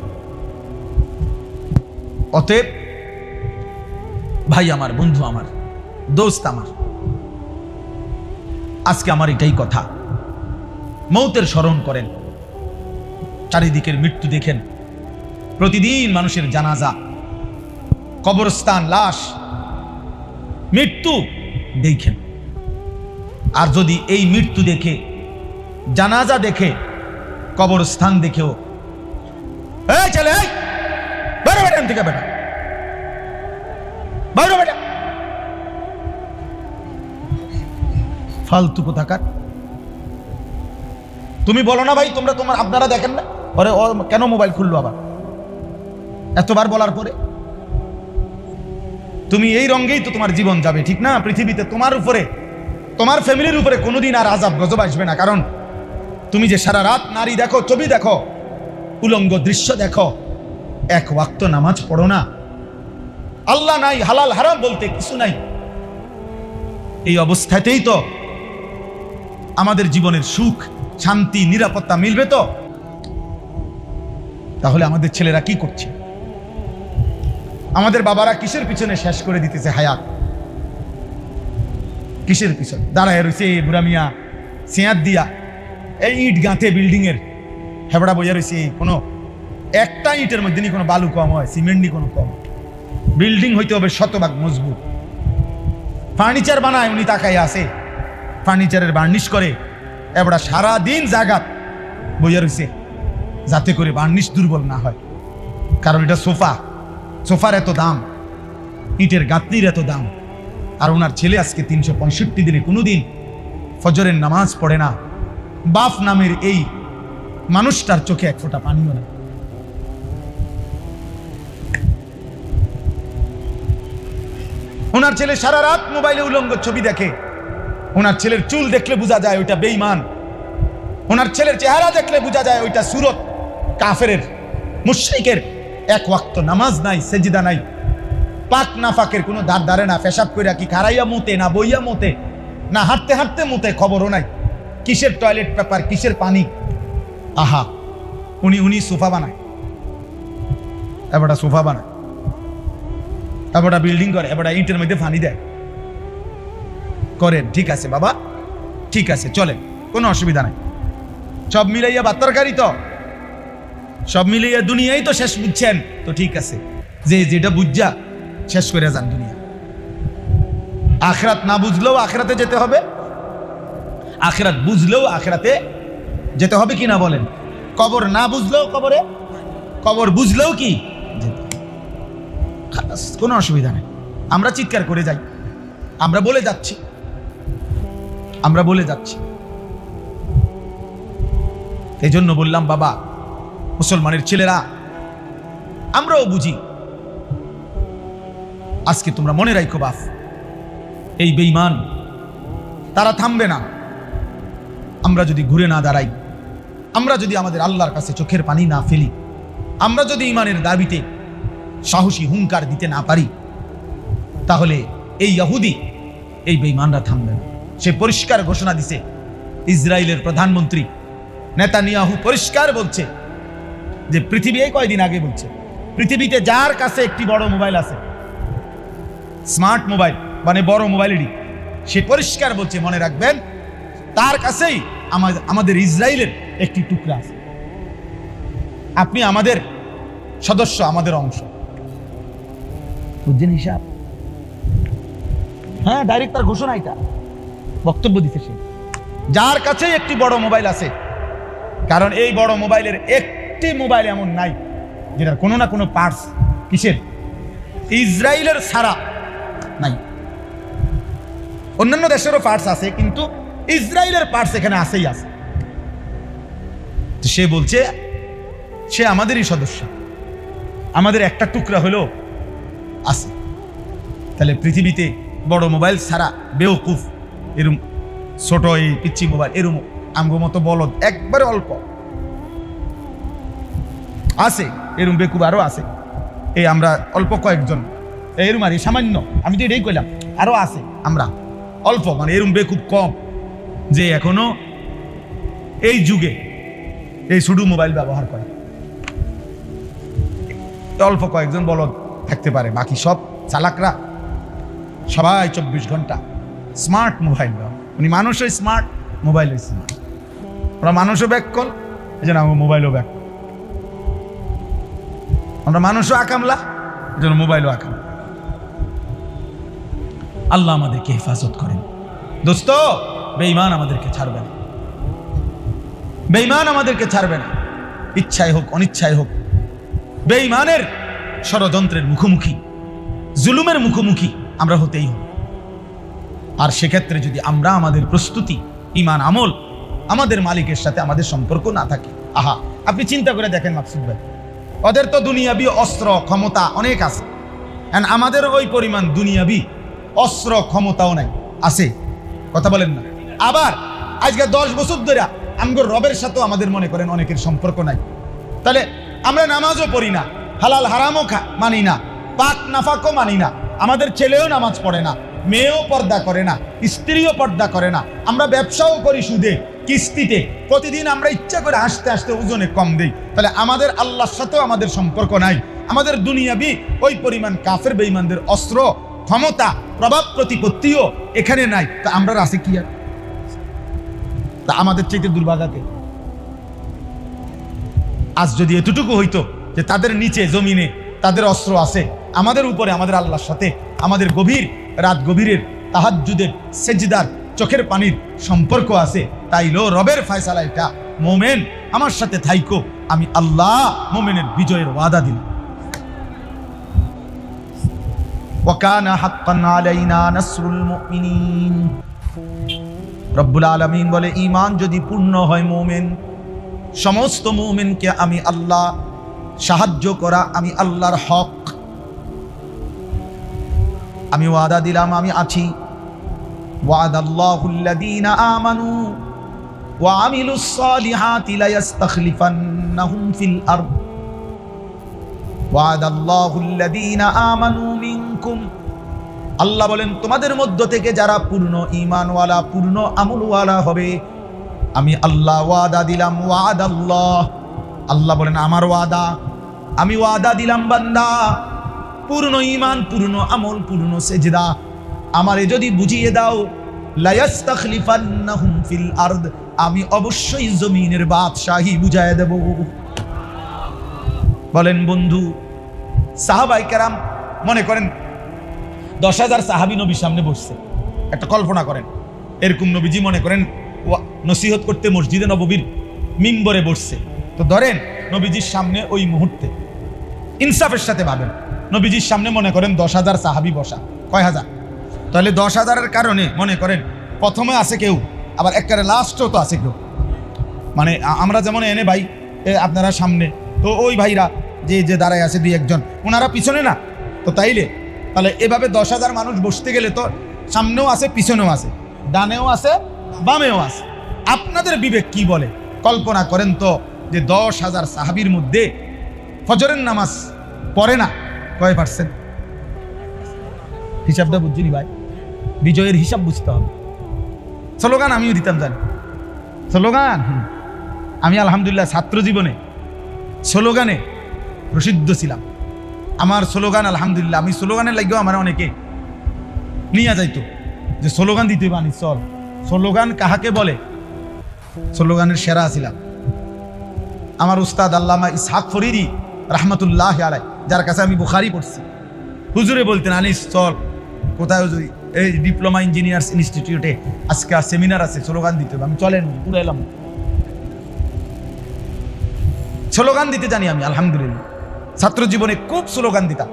অতএব ভাই আমার, বন্ধু আমার, দোস্ত আমার, আজকে আমার এটাই কথা, মৌতের স্মরণ করেন। চারিদিকের মৃত্যু দেখেন, প্রতিদিন মানুষের জানাজা, কবরস্থান, লাশ, মৃত্যু দেখেন। আর যদি এই মৃত্যু দেখে, জানাজা দেখে, কবরস্থান দেখেও চলে বেটা থেকে বেটা বাইরে বেটা ফালতু কোথাকার। তুমি বলো না ভাই, আপনারা দেখেন না, ওরে ও কেন মোবাইল খুললো আবার এতবার বলার পরে? তুমি এই রঙেই তো তোমার জীবন যাবে, ঠিক না? পৃথিবীতে তোমার উপরে, তোমার ফ্যামিলির উপরে কোনোদিন আর আযাব গজব আসবে না, কারণ তুমি যে সারা রাত নারী দেখো, ছবি দেখো, উলঙ্গ দৃশ্য দেখো, এক ওয়াক্ত নামাজ পড়ো না, আল্লাহ নাই, হালাল হারাম বলতে কিছু নাই। এই অবস্থাতেই তো আমাদের জীবনের সুখ, শান্তি, নিরাপত্তা মিলবে তো? তাহলে আমাদের ছেলেরা কি করছে? আমাদের বাবারা কিসের পিছনে শেষ করে দিতেছে হায়াত? কিসের পিছনে দাঁড়ায় রয়েছে বুড়া মিয়া সিয়াত দিয়া, এই ইট গাঁথে বিল্ডিং এর হেবড়া বইয়া রয়েছে, কোনো একটা ইটের মধ্যে নি কোনো বালু কম হয়, সিমেন্ট নি কোনো কম। বিল্ডিং হইতে হবে শতভাগ মজবুত। ফার্নিচার বানায় উনি তাকাই আছে, ফার্নিচারের বার্নিশ করে, এবার সারাদিন জাগাত বইয়া রয়েছে যাতে করে বার্নিশ দুর্বল না হয়, কারণ এটা সোফা, সোফার এত দাম, ইটের গাঁথনির এত দাম। আর ওনার ছেলে আজকে 365 দিনে কোনোদিন ফজরের নামাজ পড়ে না, বাপ নামের এই মানুষটার চোখে এক ফোঁটা পানিও না। ওনার ছেলে সারা রাত মোবাইলে উলঙ্গ ছবি দেখে, ওনার ছেলের চুল দেখলে বোঝা যায় ওইটা বেঈমান, ওনার ছেলের চেহারা দেখলে বোঝা যায় ওইটা সুরত কাফেরের, মুশরিকের। এক ওয়াক্ত নামাজ নাই, সেজদা নাই, পাক না ফাঁকের কোনো ধার ধারে না, পেশাব কইরা কি খারাইয়া মুতে না বইয়া মুতে না হাঁটতে হাঁটতে মুতে, খবরও নাই। কিসের টয়লেট পেপার, কিসের পানি, আহা। উনি সোফা বানায়, এবারটা সোফা বানায়, এবারটা বিল্ডিং করে, এবারটা ইটের মধ্যে পানি দেয়। করেন, ঠিক আছে বাবা, ঠিক আছে, চলে, কোনো অসুবিধা নাই। সব মিলাইয়া বাত্তারকারী তো, সব মিলাইয়া দুনিয়াই তো শেষ বুঝছেন তো, ঠিক আছে, যে যেটা বুঝা শেষ করে যান দুনিয়া। আখিরাত না বুঝলেও আখিরাতে যেতে হবে, আখিরাত বুঝলেও আখিরাতে যেতে হবে, কি না বলেন? কবর না বুঝলেও কবরে, কবর বুঝলেও কি কোনো অসুবিধা নেই। আমরা চিৎকার করে যাই, আমরা বলে যাচ্ছি, আমরা বলে যাচ্ছি। এই জন্য বললাম বাবা, মুসলমানের ছেলেরা, আমরাও বুঝি। আজকে তোমরা মনে রাখো বাপ, এই বেঈমান তারা থামবে না। আমরা যদি ঘুরে না দাঁড়াই, আমরা যদি আমাদের আল্লাহর কাছে চোখের পানি না ফেলি, আমরা যদি ঈমানের দাবিতে সাহসী হুঙ্কার দিতে না পারি, তাহলে এই ইহুদি, এই বেঈমানরা থামবে না। সে পরিষ্কার ঘোষণা দিছে, ইসরায়েলের প্রধানমন্ত্রী নেতানিয়াহু পরিষ্কার বলছে যে পৃথিবী এই কয়দিন আগে বলছে পৃথিবীতে যার কাছে একটি বড় মোবাইল আছে, স্মার্ট মোবাইল মানে বড় মোবাইলেরই, সে পরিষ্কার বলছে মনে রাখবেন তার কাছেই আমাদের ইসরায়েলের একটি টুকরা আছে। আপনি আমাদের সদস্য, আমাদের অংশ, বুঝছেন হিসাব? হ্যাঁ, ডাইরেক্ট তার ঘোষণা, এটা বক্তব্য দিতে সে, যার কাছে একটি বড় মোবাইল আছে। কারণ এই বড় মোবাইলের একটি মোবাইল এমন নাই যেটার কোনো না কোনো পার্টস কিসের ইসরায়েলের ছাড়া নাই। অন্যান্য দেশেরও পার্টস আছে, কিন্তু ইসরায়েলের পার্টস এখানে আছেই আছে। সে বলছে সে আমাদেরই সদস্য, আমাদের একটা টুকরা হলেও আছে। তাহলে পৃথিবীতে বড় মোবাইল ছাড়া বেওকুফ, এরম ছোট এই পিচ্ছি মোবাইল, এরম আমগো মতো বলদ একবারে অল্প আছে, এরম বেকুব আরো আছে। এই আমরা অল্প কয়েকজন এরম, আর সামান্য, আমি তো এটাই কইলাম, আরো আছে আমরা অল্প, মানে এরম বেকুব কম যে এখনো এই যুগে এই শুধু মোবাইল ব্যবহার করে। অল্প কয়েকজন বলদ থাকতে পারে, বাকি সব চালাকরা সবাই 24 ঘন্টা স্মার্ট মোবাইল। উনি মানুষও স্মার্ট, মোবাইলও স্মার্ট। ওরা মানুষও ব্যাক কল, এই জন্য আমার মোবাইলও ব্যাক। আমরা মানুষও আকামলা, এই জন্য মোবাইলও আকাম। আল্লাহ আমাদেরকে হেফাজত করেন। দোস্ত, বেঈমান আমাদেরকে ছাড়বে না, বেঈমান আমাদেরকে ছাড়বে না, ইচ্ছায় হোক অনিচ্ছায় হোক। বেঈমানের ষড়যন্ত্রের মুখোমুখি, জুলুমের মুখোমুখি আমরা হতেই হবে। আর সেক্ষেত্রে যদি আমরা আমাদের প্রস্তুতি, ঈমান, আমল, আমাদের মালিকের সাথে আমাদের সম্পর্ক না থাকে, আহা, আপনি চিন্তা করে দেখেন মাকসুদ ভাই, ওদের তো দুনিয়াবি অস্ত্র ক্ষমতা অনেক আছে, আমাদের ওই পরিমাণ দুনিয়াবি অস্ত্র ক্ষমতাও নাই, আছে, কথা বলেন না? আবার আজকে 10 বছর ধরে আমগর রবের সাথেও আমাদের মনে করেন অনেকের সম্পর্ক নাই। তাহলে আমরা নামাজও পড়ি না, হালাল হারামও মানি না, পাক নাফাকও মানি না, আমাদের ছেলেও নামাজ পড়ে না, মেয়েও পর্দা করে না, স্ত্রীও পর্দা করে না, আমরা ব্যবসাও করি সুদে কিস্তিতে, প্রতিদিন আমরা ইচ্ছা করে হাসতে হাসতে ওজনে কম দেই। তাহলে আমাদের আল্লাহর সাথেও আমাদের সম্পর্ক নাই, আমাদের দুনিয়াবি ওই পরিমাণ কাফের বেঈমানদের অস্ত্র ক্ষমতা প্রভাব প্রতিপত্তিও এখানে নাই। তা আমরা আছে কি আর? তা আমাদের চাইতে দুর্ভাগাকে আজ যদি এতটুকু হইতো যে তাদের নিচে জমিনে তাদের অস্ত্র আছে, আমাদের উপরে আমাদের আল্লাহর সাথে আমাদের গভীর রাত গভীরের তাহাজ্জুদের সেজদার চোখের পানির সম্পর্ক আছে, তাইলো রবের ফয়সালা এটা, মোমেন আমার সাথে থাইকো, আমি আল্লাহ মোমেনের বিজয়ের ওয়াদা দিলাম। ওয়াকানা হাক্কান আলাইনা নাসরুল মুমিনিন। রব্বুল আলামিন বলে, ঈমান যদি পূর্ণ হয় মোমেন, সমস্ত মুমিনকে আমি আল্লাহ সাহায্য করা আমি আল্লাহর হক। আমি ওয়াদা দিলাম, আমি আছি। ওয়াদাল্লাহুল্লাযীনা আমানু ওয়া আমিলুস সালিহাতি লা ইস্তাখলিফান্নাহুম ফিল আরদ। ওয়াদাল্লাহুল্লাযীনা আমানু মিনকুম। আল্লাহ বলেন, তোমাদের মধ্য থেকে যারা পূর্ণ ঈমানওয়ালা, পূর্ণ আমলওয়ালা হবে, আমি আল্লাহ ওয়াদা দিলাম। ওয়াদাল্লাহ, আল্লাহ বলেন আমার ওয়াদা, আমি ওয়াদা দিলাম বান্দা, পূর্ণ ঈমান, পূর্ণ আমল, পূর্ণ সেজদা আমারে যদি বুঝিয়ে দাও, লা ইস্তাখলিফান্নাহুম ফিল আরদ, আমি অবশ্যই জমিনের বাদশাহী বুঝায় দেব। বলেন বন্ধু, সাহাবায়ে কেরাম মনে করেন 10,000 সাহাবী নবীর সামনে বসছে, একটা কল্পনা করেন, এরকম নবীজি মনে করেন নসিহত করতে মসজিদে নববীর মিম্বরে বসছে। তো ধরেন নবীজির সামনে ওই মুহূর্তে, ইনসাফের সাথে ভাবেন, নবীজির সামনে মনে করেন 10,000 সাহাবী বসা, কয় হাজার? তাহলে 10,000-এর কারণে মনে করেন প্রথমে আছে কেউ, আবার একবারে লাস্টও তো আছে কেউ। মানে আমরা যেমন এনে ভাই আপনারা সামনে, তো ওই ভাইরা যে দাঁড়ায় আছে 2-1 ওনারা পিছনে না, তো তাহলে এভাবে 10,000 মানুষ বসতে গেলে তো সামনেও আছে, পিছনেও আছে, ডানেও আছে, বামেও আছে। আপনাদের বিবেক কি বলে? কল্পনা করেন তো যে 10,000 সাহাবীর মধ্যে ফজরের নামাজ পড়ে না কয় পার্সেন্ট? হিসাবটা বুঝছিনি ভাই, বিজয়ের হিসাব বুঝতে হবে। স্লোগান আমিও দিতাম, জানি স্লোগান, আমি আলহামদুলিল্লাহ ছাত্র জীবনে স্লোগানে প্রসিদ্ধ ছিলাম। আমার স্লোগান আলহামদুলিল্লাহ, আমি স্লোগানের লাগেও আমার অনেকে নিয়ে যাইতো যে স্লোগান দিতে বানি চল, স্লোগান কাহাকে বলে, স্লোগানের সেরা ছিলাম। আমার উস্তাদ আল্লামা ইসহাক ফরিদি রহমতুল্লাহ আলাই, যার কাছে আমি বুখারি পড়ছি, হুজুরে বলতেন আনিস চল কোথায় এই ডিপ্লোমা ইঞ্জিনিয়ার্স ইনস্টিটিউটে আজকে সেমিনার আছে, স্লোগান দিতে হবে। আমি চলেন পুরো এলাম, স্লোগান দিতে জানি আমি আলহামদুলিল্লাহ। ছাত্র জীবনে খুব স্লোগান দিতাম,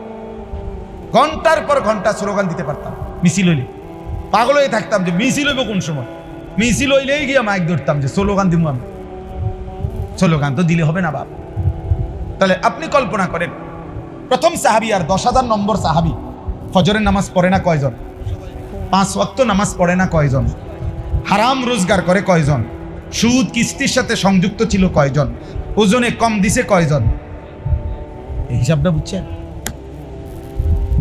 ঘন্টার পর ঘন্টা স্লোগান দিতে পারতাম। মিছিল হইলে পাগল হয়ে থাকতাম যে মিছিল হইব কোন সময়, মিছিল হইলেই গিয়ে মাইক ধরতাম যে স্লোগান দিব আমি। স্লোগান তো দিলে হবে না বাপ। তাহলে আপনি কল্পনা করেন, প্রথম সাহাবি আর 10,000 নম্বর সাহাবি ফজরের নামাজ পড়ে না কয়জন? 5 ওয়াক্ত নামাজ পড়ে না কয়জন? হারাম রোজগার করে কয়জন? সুদ কিস্তির সাথে সংযুক্ত ছিল কয়জন? ওজনে কম দিছে কয়জন? এই হিসাবটা বুঝছেন?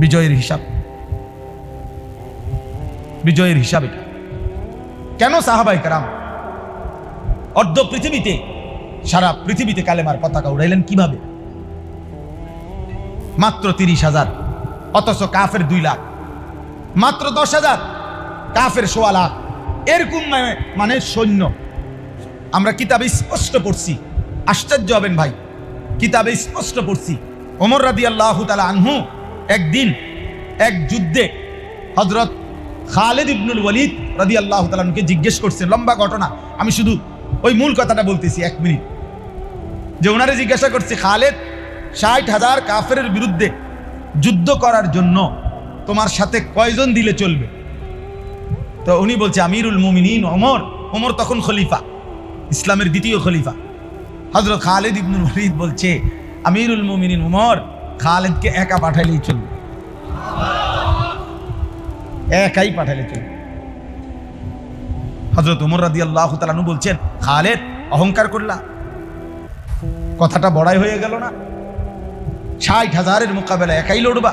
বিজয়ের হিসাব, বিজয়ের হিসাব এটা। কেন সাহাবায়ে কেরাম অর্ধ পৃথিবীতে, সারা পৃথিবীতে কালেমার পতাকা উড়াইলেন কিভাবে? মাত্র 30,000, অথচ কাফের 2 লাখ। মাত্র 10,000, কাফের 1.25 লাখ। এরকম মানে সৈন্য। আমরা কিতাবে স্পষ্ট পড়ছি, আশ্চর্য হবেন ভাই, কিতাবে স্পষ্ট পড়ছি ওমর রাদিয়াল্লাহু তাআলা আনহু একদিন এক যুদ্ধে হযরত খালিদ ইবনুল ওয়ালিদ রাদিয়াল্লাহু তাআলা আনহুকে জিজ্ঞেস করছেন, লম্বা ঘটনা, আমি শুধু ওই মূল কথাটা বলতেছি 1 মিনিট। যে ওনারে জিজ্ঞাসা করছে, খালিদ 60,000 কাফেরের বিরুদ্ধে যুদ্ধ করার জন্য তোমার সাথে কয়জন দিলে চলবে? তো উনি বলছে আমিরুল মুমিনিন ওমর। ওমর তখন খলিফা, ইসলামের দ্বিতীয় খলিফা। হযরত খালিদ ইবনুল ওয়ালিদ বলছে আমিরুল মুমিনিন ওমর, খালিদকে একা পাঠাইলেই চলবে, একাই পাঠাইলে চলবে। হযরত ওমর রাদিয়াল্লাহু তাআলা আনহু বলছেন, খালিদ অহংকার করলা, কথাটা বড়াই হয়ে গেল না? 60,000-এর মোকাবেলায় একাই লড়বা?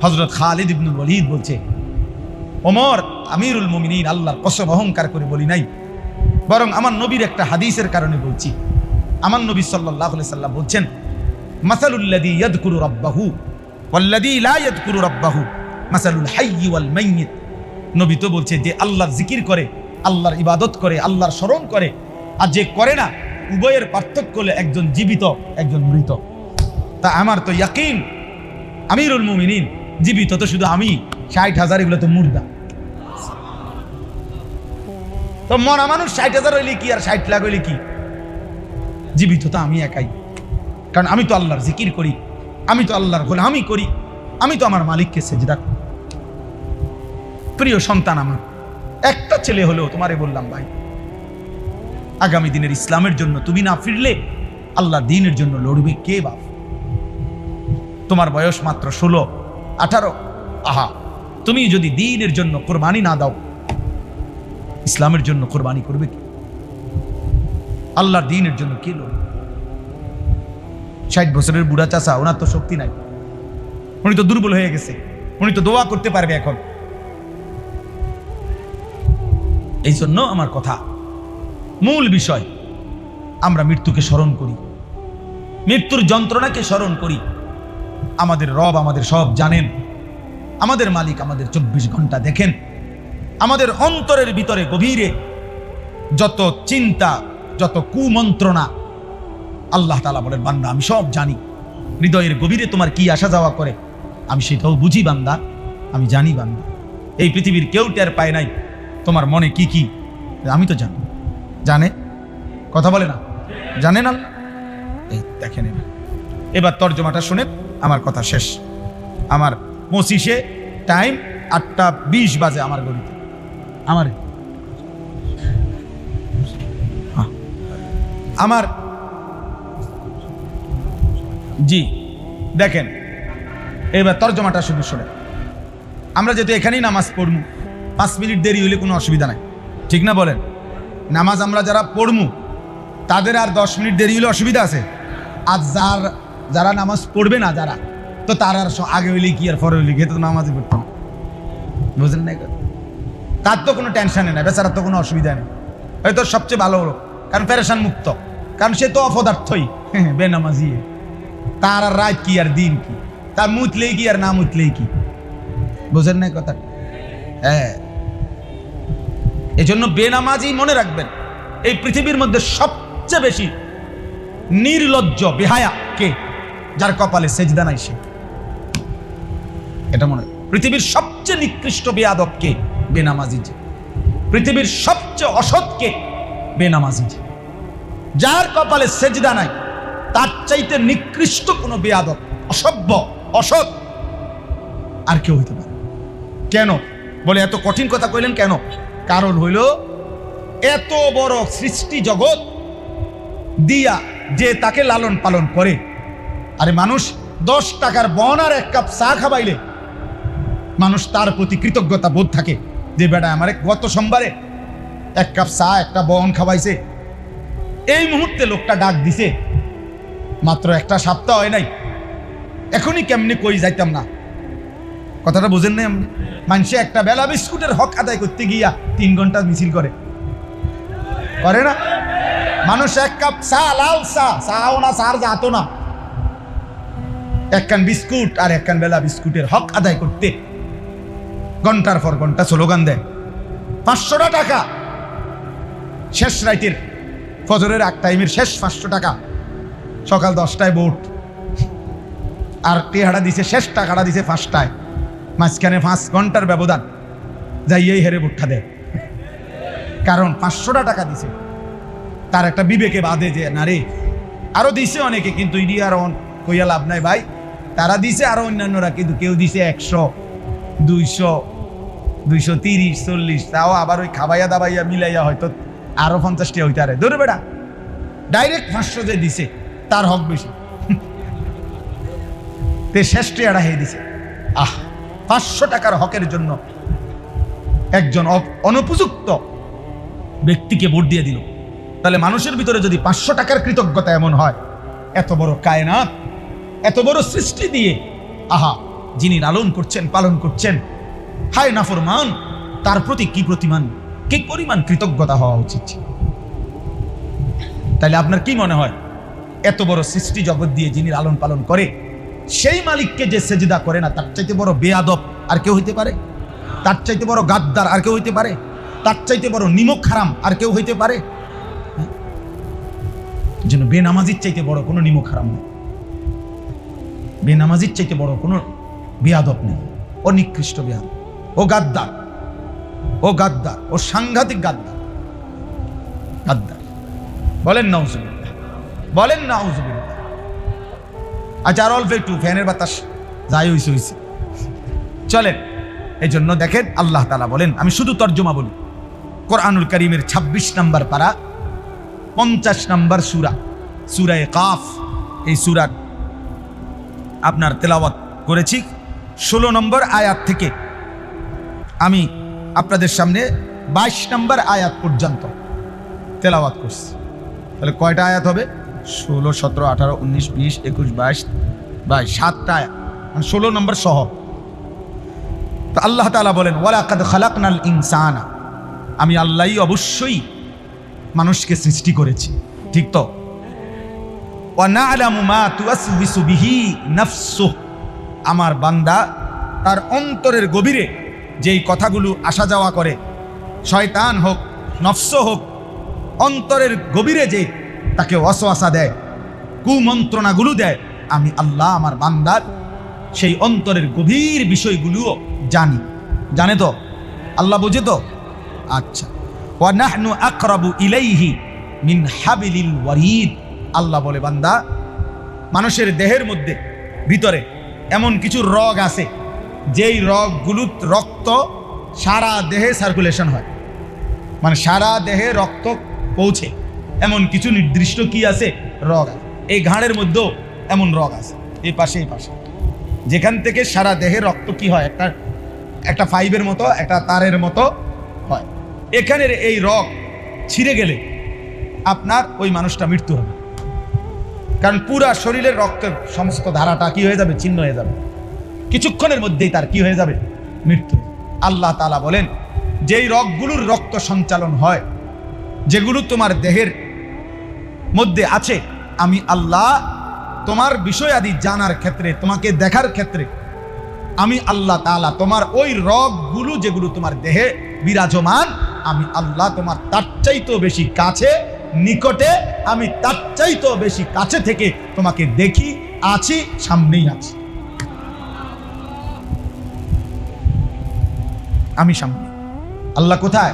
হযরত খালিদ ইবনুল ওয়ালিদ বলছে, ওমর আমিরুল মুমিনিন, আল্লাহর কসম অহংকার করে বলি নাই, বরং আমার নবীর একটা হাদিসের কারণে বলছি। আমার নবী সাল্লাল্লাহু আলাইহি সাল্লাম বলছেন, মাসালুল্লাযী ইয়াযকুরু রাব্বাহু ওয়াল্লাযী লা ইয়াযকুরু রাব্বাহু মাসালুল হাইয়্যি ওয়াল মাইয়িত। নবী তো বলছে যে আল্লাহর জিকির করে, আল্লাহর ইবাদত করে, আল্লাহর স্মরণ করে, আর যে করে না, উভয়ের পার্থক্য হলো একজন জীবিত একজন মৃত। তা আমার তো ইয়াকিন আমিরুল মুমিনিন জীবিত তো শুধু আমি, 60,000 এগুলো তো মুর্দা। তো মরা মানুষ 60,000 হইলে কি আর 60 লাখ হইলে কি? জীবিত তো আমি একাই, কারণ আমি তো আল্লাহর জিকির করি, আমি তো আল্লাহর গোলামি করি, আমি তো আমার মালিককে সেজদা করি। প্রিয় সন্তান আমার, একটা ছেলে হলেও তোমারে বললাম ভাই, আগামী দিনের ইসলামের জন্য তুমি না ফিরলে আল্লাহর দ্বীনের জন্য লড়বে কে বাপ? তোমার বয়স মাত্র 16, 18। আহা, তুমি যদি দ্বীনের জন্য কোরবানি না দাও, ইসলামের জন্য কোরবানি করবে কি? আল্লাহর দ্বীনের জন্য কে লড়বে? 60 বছরের বুড়া চাচা, ওনার তো শক্তি নাই, উনি তো দুর্বল হয়ে গেছে, উনি তো দোয়া করতে পারবে এখন। এই জন্য আমার কথা, মূল বিষয়, আমরা মৃত্যুকে স্মরণ করি, মৃত্যুর যন্ত্রণাকে স্মরণ করি। আমাদের রব আমাদের সব জানেন, আমাদের মালিক আমাদের 24 ঘন্টা দেখেন। আমাদের অন্তরের ভিতরে গভীরে যত চিন্তা, যত কুমন্ত্রণা, আল্লাহ তাআলা বলেন বান্দা আমি সব জানি। হৃদয়ের গভীরে তোমার কি আসা যাওয়া করে আমি সেটাও বুঝি বান্দা, আমি জানি বান্দা। এই পৃথিবীর কেউ টের পায় নাই তোমার মনে কি কি, আমি তো জানি। জানে, কথা বলে না, জানেন আল্লাহ। এই দেখেন, এবার তর্জমাটা শুনেন, আমার কথা শেষ। আমার 25-এ টাইম 8:20 বাজে আমার গড়িতে। আমার জি দেখেন, এবার তর্জমাটা শুধু শুনে। আমরা যেহেতু এখানেই নামাজ পড়মু, 5 মিনিট দেরি হইলে কোনো অসুবিধা নাই, ঠিক না বলেন? নামাজ আমরা যারা পড়মু তাদের আর 10 মিনিট দেরি হলে অসুবিধা আছে? আর যারা নামাজ পড়বে না, যারা তো তার আর আগে হইলে কি আর পরে হইলে কি, তো নামাজই পড়তো না, বুঝলেন না? তার তো কোনো টেনশনে নাই, বেচারার তো কোনো অসুবিধা নেই। হয়তো সবচেয়ে ভালো হলো কারণ পেরেশান মুক্ত, কারণ সে তো অপদার্থই, বেনামাজি। তার আর রাত কি আর দিন কি, তার মুতলেই কি আর না মুতলেই কি, বুঝেন না কথা? হ্যাঁ, এই জন্য বেনামাজি মনে রাখবেন, এই পৃথিবীর মধ্যে সবচেয়ে বেশি নির্লজ্জ বেহায়া কে? যার কপালে সেজদা নাই সে। এটা মনে, পৃথিবীর সবচেয়ে নিকৃষ্ট বেয়াদব কে? বেনামাজি। যে পৃথিবীর সবচেয়ে অসৎ কে? বেনামাজি। যার কপালে সেজদা নাই, তার চাইতে নিকৃষ্ট কোনো বেয়াদব, অসভ্য, অসৎ আর কেউ হইতে পারে? কেন বলে এত কঠিন কথা কইলেন কেন? কারণ হইল এত বড় সৃষ্টি জগৎ দিয়া যে তাকে লালন পালন করে, আরে মানুষ 10 টাকার বন আর 1 কাপ চা খাবাইলে মানুষ তার প্রতি কৃতজ্ঞতা বোধ থাকে যে বেটা আমারে গত সোমবারে 1 কাপ চা একটা বন খাওয়াইছে, এই মুহূর্তে লোকটা ডাক দিছে, মাত্র একটা সপ্তাহ হয় নাই, এখনই কেমনি কই যাইতাম না। কথাটা বুঝেন না? মানুষে একটা বেলা বিস্কুটের হক আদায় করতে গিয়া 3 ঘন্টা মিছিল করে না? মানুষ 1 কাপ চা, লাল চা, চাও না চার যাতো না, 1 কান বিস্কুট আর 1 কান বেলা বিস্কুটের হক আদায় করতে ঘন্টার পর ঘন্টা স্লোগান দেয়। 500 টাকা শেষ রাইতের ফজরের 1 টাইমের শেষ 500 টাকা, সকাল 10টায় ভোট, আর টেহাটা দিছে, শেষ টাকাটা দিছে 5টায়, মাঝখানে 5 ঘন্টার ব্যবধান, যাইয়েই হেরে ভোটটা দেয়। কারণ 500 টাকা দিছে, তার একটা বিবেকে বাদে যে না রে, আরো দিছে অনেকে, কিন্তু ইডি আর কইয়া লাভ নাই ভাই, তারা দিছে আরো অন্যান্যরা, কিন্তু কেউ দিছে 100, 200, 230, 40, তাও আবার ওই খাবাইয়া দাবাইয়া মিলাইয়া হয়তো আরো 50টা হইতে আরে ধরে বেড়া, ডাইরেক্ট 500 যে দিছে তার হক বেশি, তে শেষ টেয়ারা হয়ে দিছে। 500 টাকার হকের জন্য একজন অনুপযুক্ত ব্যক্তিকে ভোট দিয়ে দিল। তাহলে মানুষের ভিতরে যদি 500 টাকার কৃতজ্ঞতা এমন হয়, এত বড় কায়নাত, এত বড় সৃষ্টি দিয়ে যিনি লালন করছেন, পালন করছেন, হায় নাফরমান, তার প্রতি কি পরিমাণ কৃতজ্ঞতা হওয়া উচিত। তাহলে আপনার কি মনে হয়, এত বড় সৃষ্টি জগৎ দিয়ে যিনি লালন পালন করে, সেই মালিককে যে সেজদা করে না, তার চাইতে বড় বেয়াদব আর কেউ হইতে পারে? তার চাইতে বড় গাদ্দার আর কেউ হইতে পারে? তার চাইতে বড় নিমক হারাম আর কেউ হইতে পারে? যেন বেনামাজির চাইতে বড় কোনো নিমক হারাম নেই, বেনামাজির চাইতে বড় কোনো বেয়াদব নেই। ও নিকৃষ্ট বেয়াদব, ও গাদ্দার, ও সাংঘাতিক গাদ্দার। বলেন নাউজুবিল্লাহ, বলেন নাউজুবিল্লাহ। আচ্ছা, আর অল্প একটু ফ্যানের বাতাস যাই হইছে চলেন। এই জন্য দেখেন আল্লাহ তাআলা বলেন, আমি শুধু তর্জমা বলি, কোরআনুল কারীমের 26 নম্বর পারা, 50 নম্বর সূরা কাফ, এই সূরা আপনার তেলাওয়াত করেছি 16 নম্বর আয়াত থেকে আমি আপনাদের সামনে 22 নম্বর আয়াত পর্যন্ত তেলাওয়াত করছি। তাহলে কয়টা আয়াত হবে? 16, 17, 18, 19, 20, 21, 22, 7টা আয়াত, মানে 16 নম্বর সহ। তো আল্লাহ তাআলা বলেন, ওয়ালাকাদ খালাকনাল ইনসানা, আমি আল্লাহই অবশ্যই মানুষকে সৃষ্টি করেছি, ঠিক তো? ওয়া না'লামু মা তুওয়াসওয়িসু বিহি নাফসুহু, আমার বান্দা তার অন্তরের গভীরে যেই কথাগুলো আসা যাওয়া করে, শয়তান হোক, নফস হোক, অন্তরের গভীরে যে তাকে ওয়াসওয়াসা দেয়, কুমন্ত্রণাগুলো দেয়, আমি আল্লাহ আমার বান্দার সেই অন্তরের গভীর বিষয়গুলোও জানি। জানে তো? আল্লাহ বুঝে তো? আচ্ছা, ওয়া নাহনু আকরাবু ইলাইহি মিন হাবিলিল ওয়ারিদ, আল্লাহ বলে বান্দা, মানুষের দেহের মধ্যে ভিতরে এমন কিছু রগ আছে, যেই রগগুলো রক্ত সারা দেহে সার্কুলেশন হয়, মানে সারা দেহে রক্ত পৌঁছে, এমন কিছু নির্দিষ্ট কি আছে? রগ আছে। এই ঘাড়ের মধ্যেও এমন রগ আছে, এই পাশে যেখান থেকে সারা দেহে রক্ত কি হয়, একটা পাইপের মতো, একটা তারের মতো হয়। এখানের এই রগ ছিঁড়ে গেলে আপনার ওই মানুষটা মৃত্যু হবে, কারণ পুরা শরীরের রক্তের সমস্ত ধারাটা কি হয়ে যাবে? ছিন্ন হয়ে যাবে, কিছুক্ষণের মধ্যেই তার কি হয়ে যাবে? মৃত্যু। আল্লাহ তাআলা বলেন, যেই রগগুলোর রক্ত সঞ্চালন হয়, যেগুলো তোমার দেহের মধ্যে আছে আমি আল্লাহ তোমার বিষয় আদি জানার ক্ষেত্রে, তোমাকে দেখার ক্ষেত্রে আমি আল্লাহ তাআলা তোমার ওই রগগুলো যেগুলো তোমার দেহে বিরাজমান, আমি আল্লাহ তোমার তার চাইতেও বেশি কাছে, নিকটে, আমি তার চাইতেও বেশি কাছে থেকে তোমাকে দেখি, আছি, সামনেই আছি। আমি সামনে, আল্লাহ কোথায়?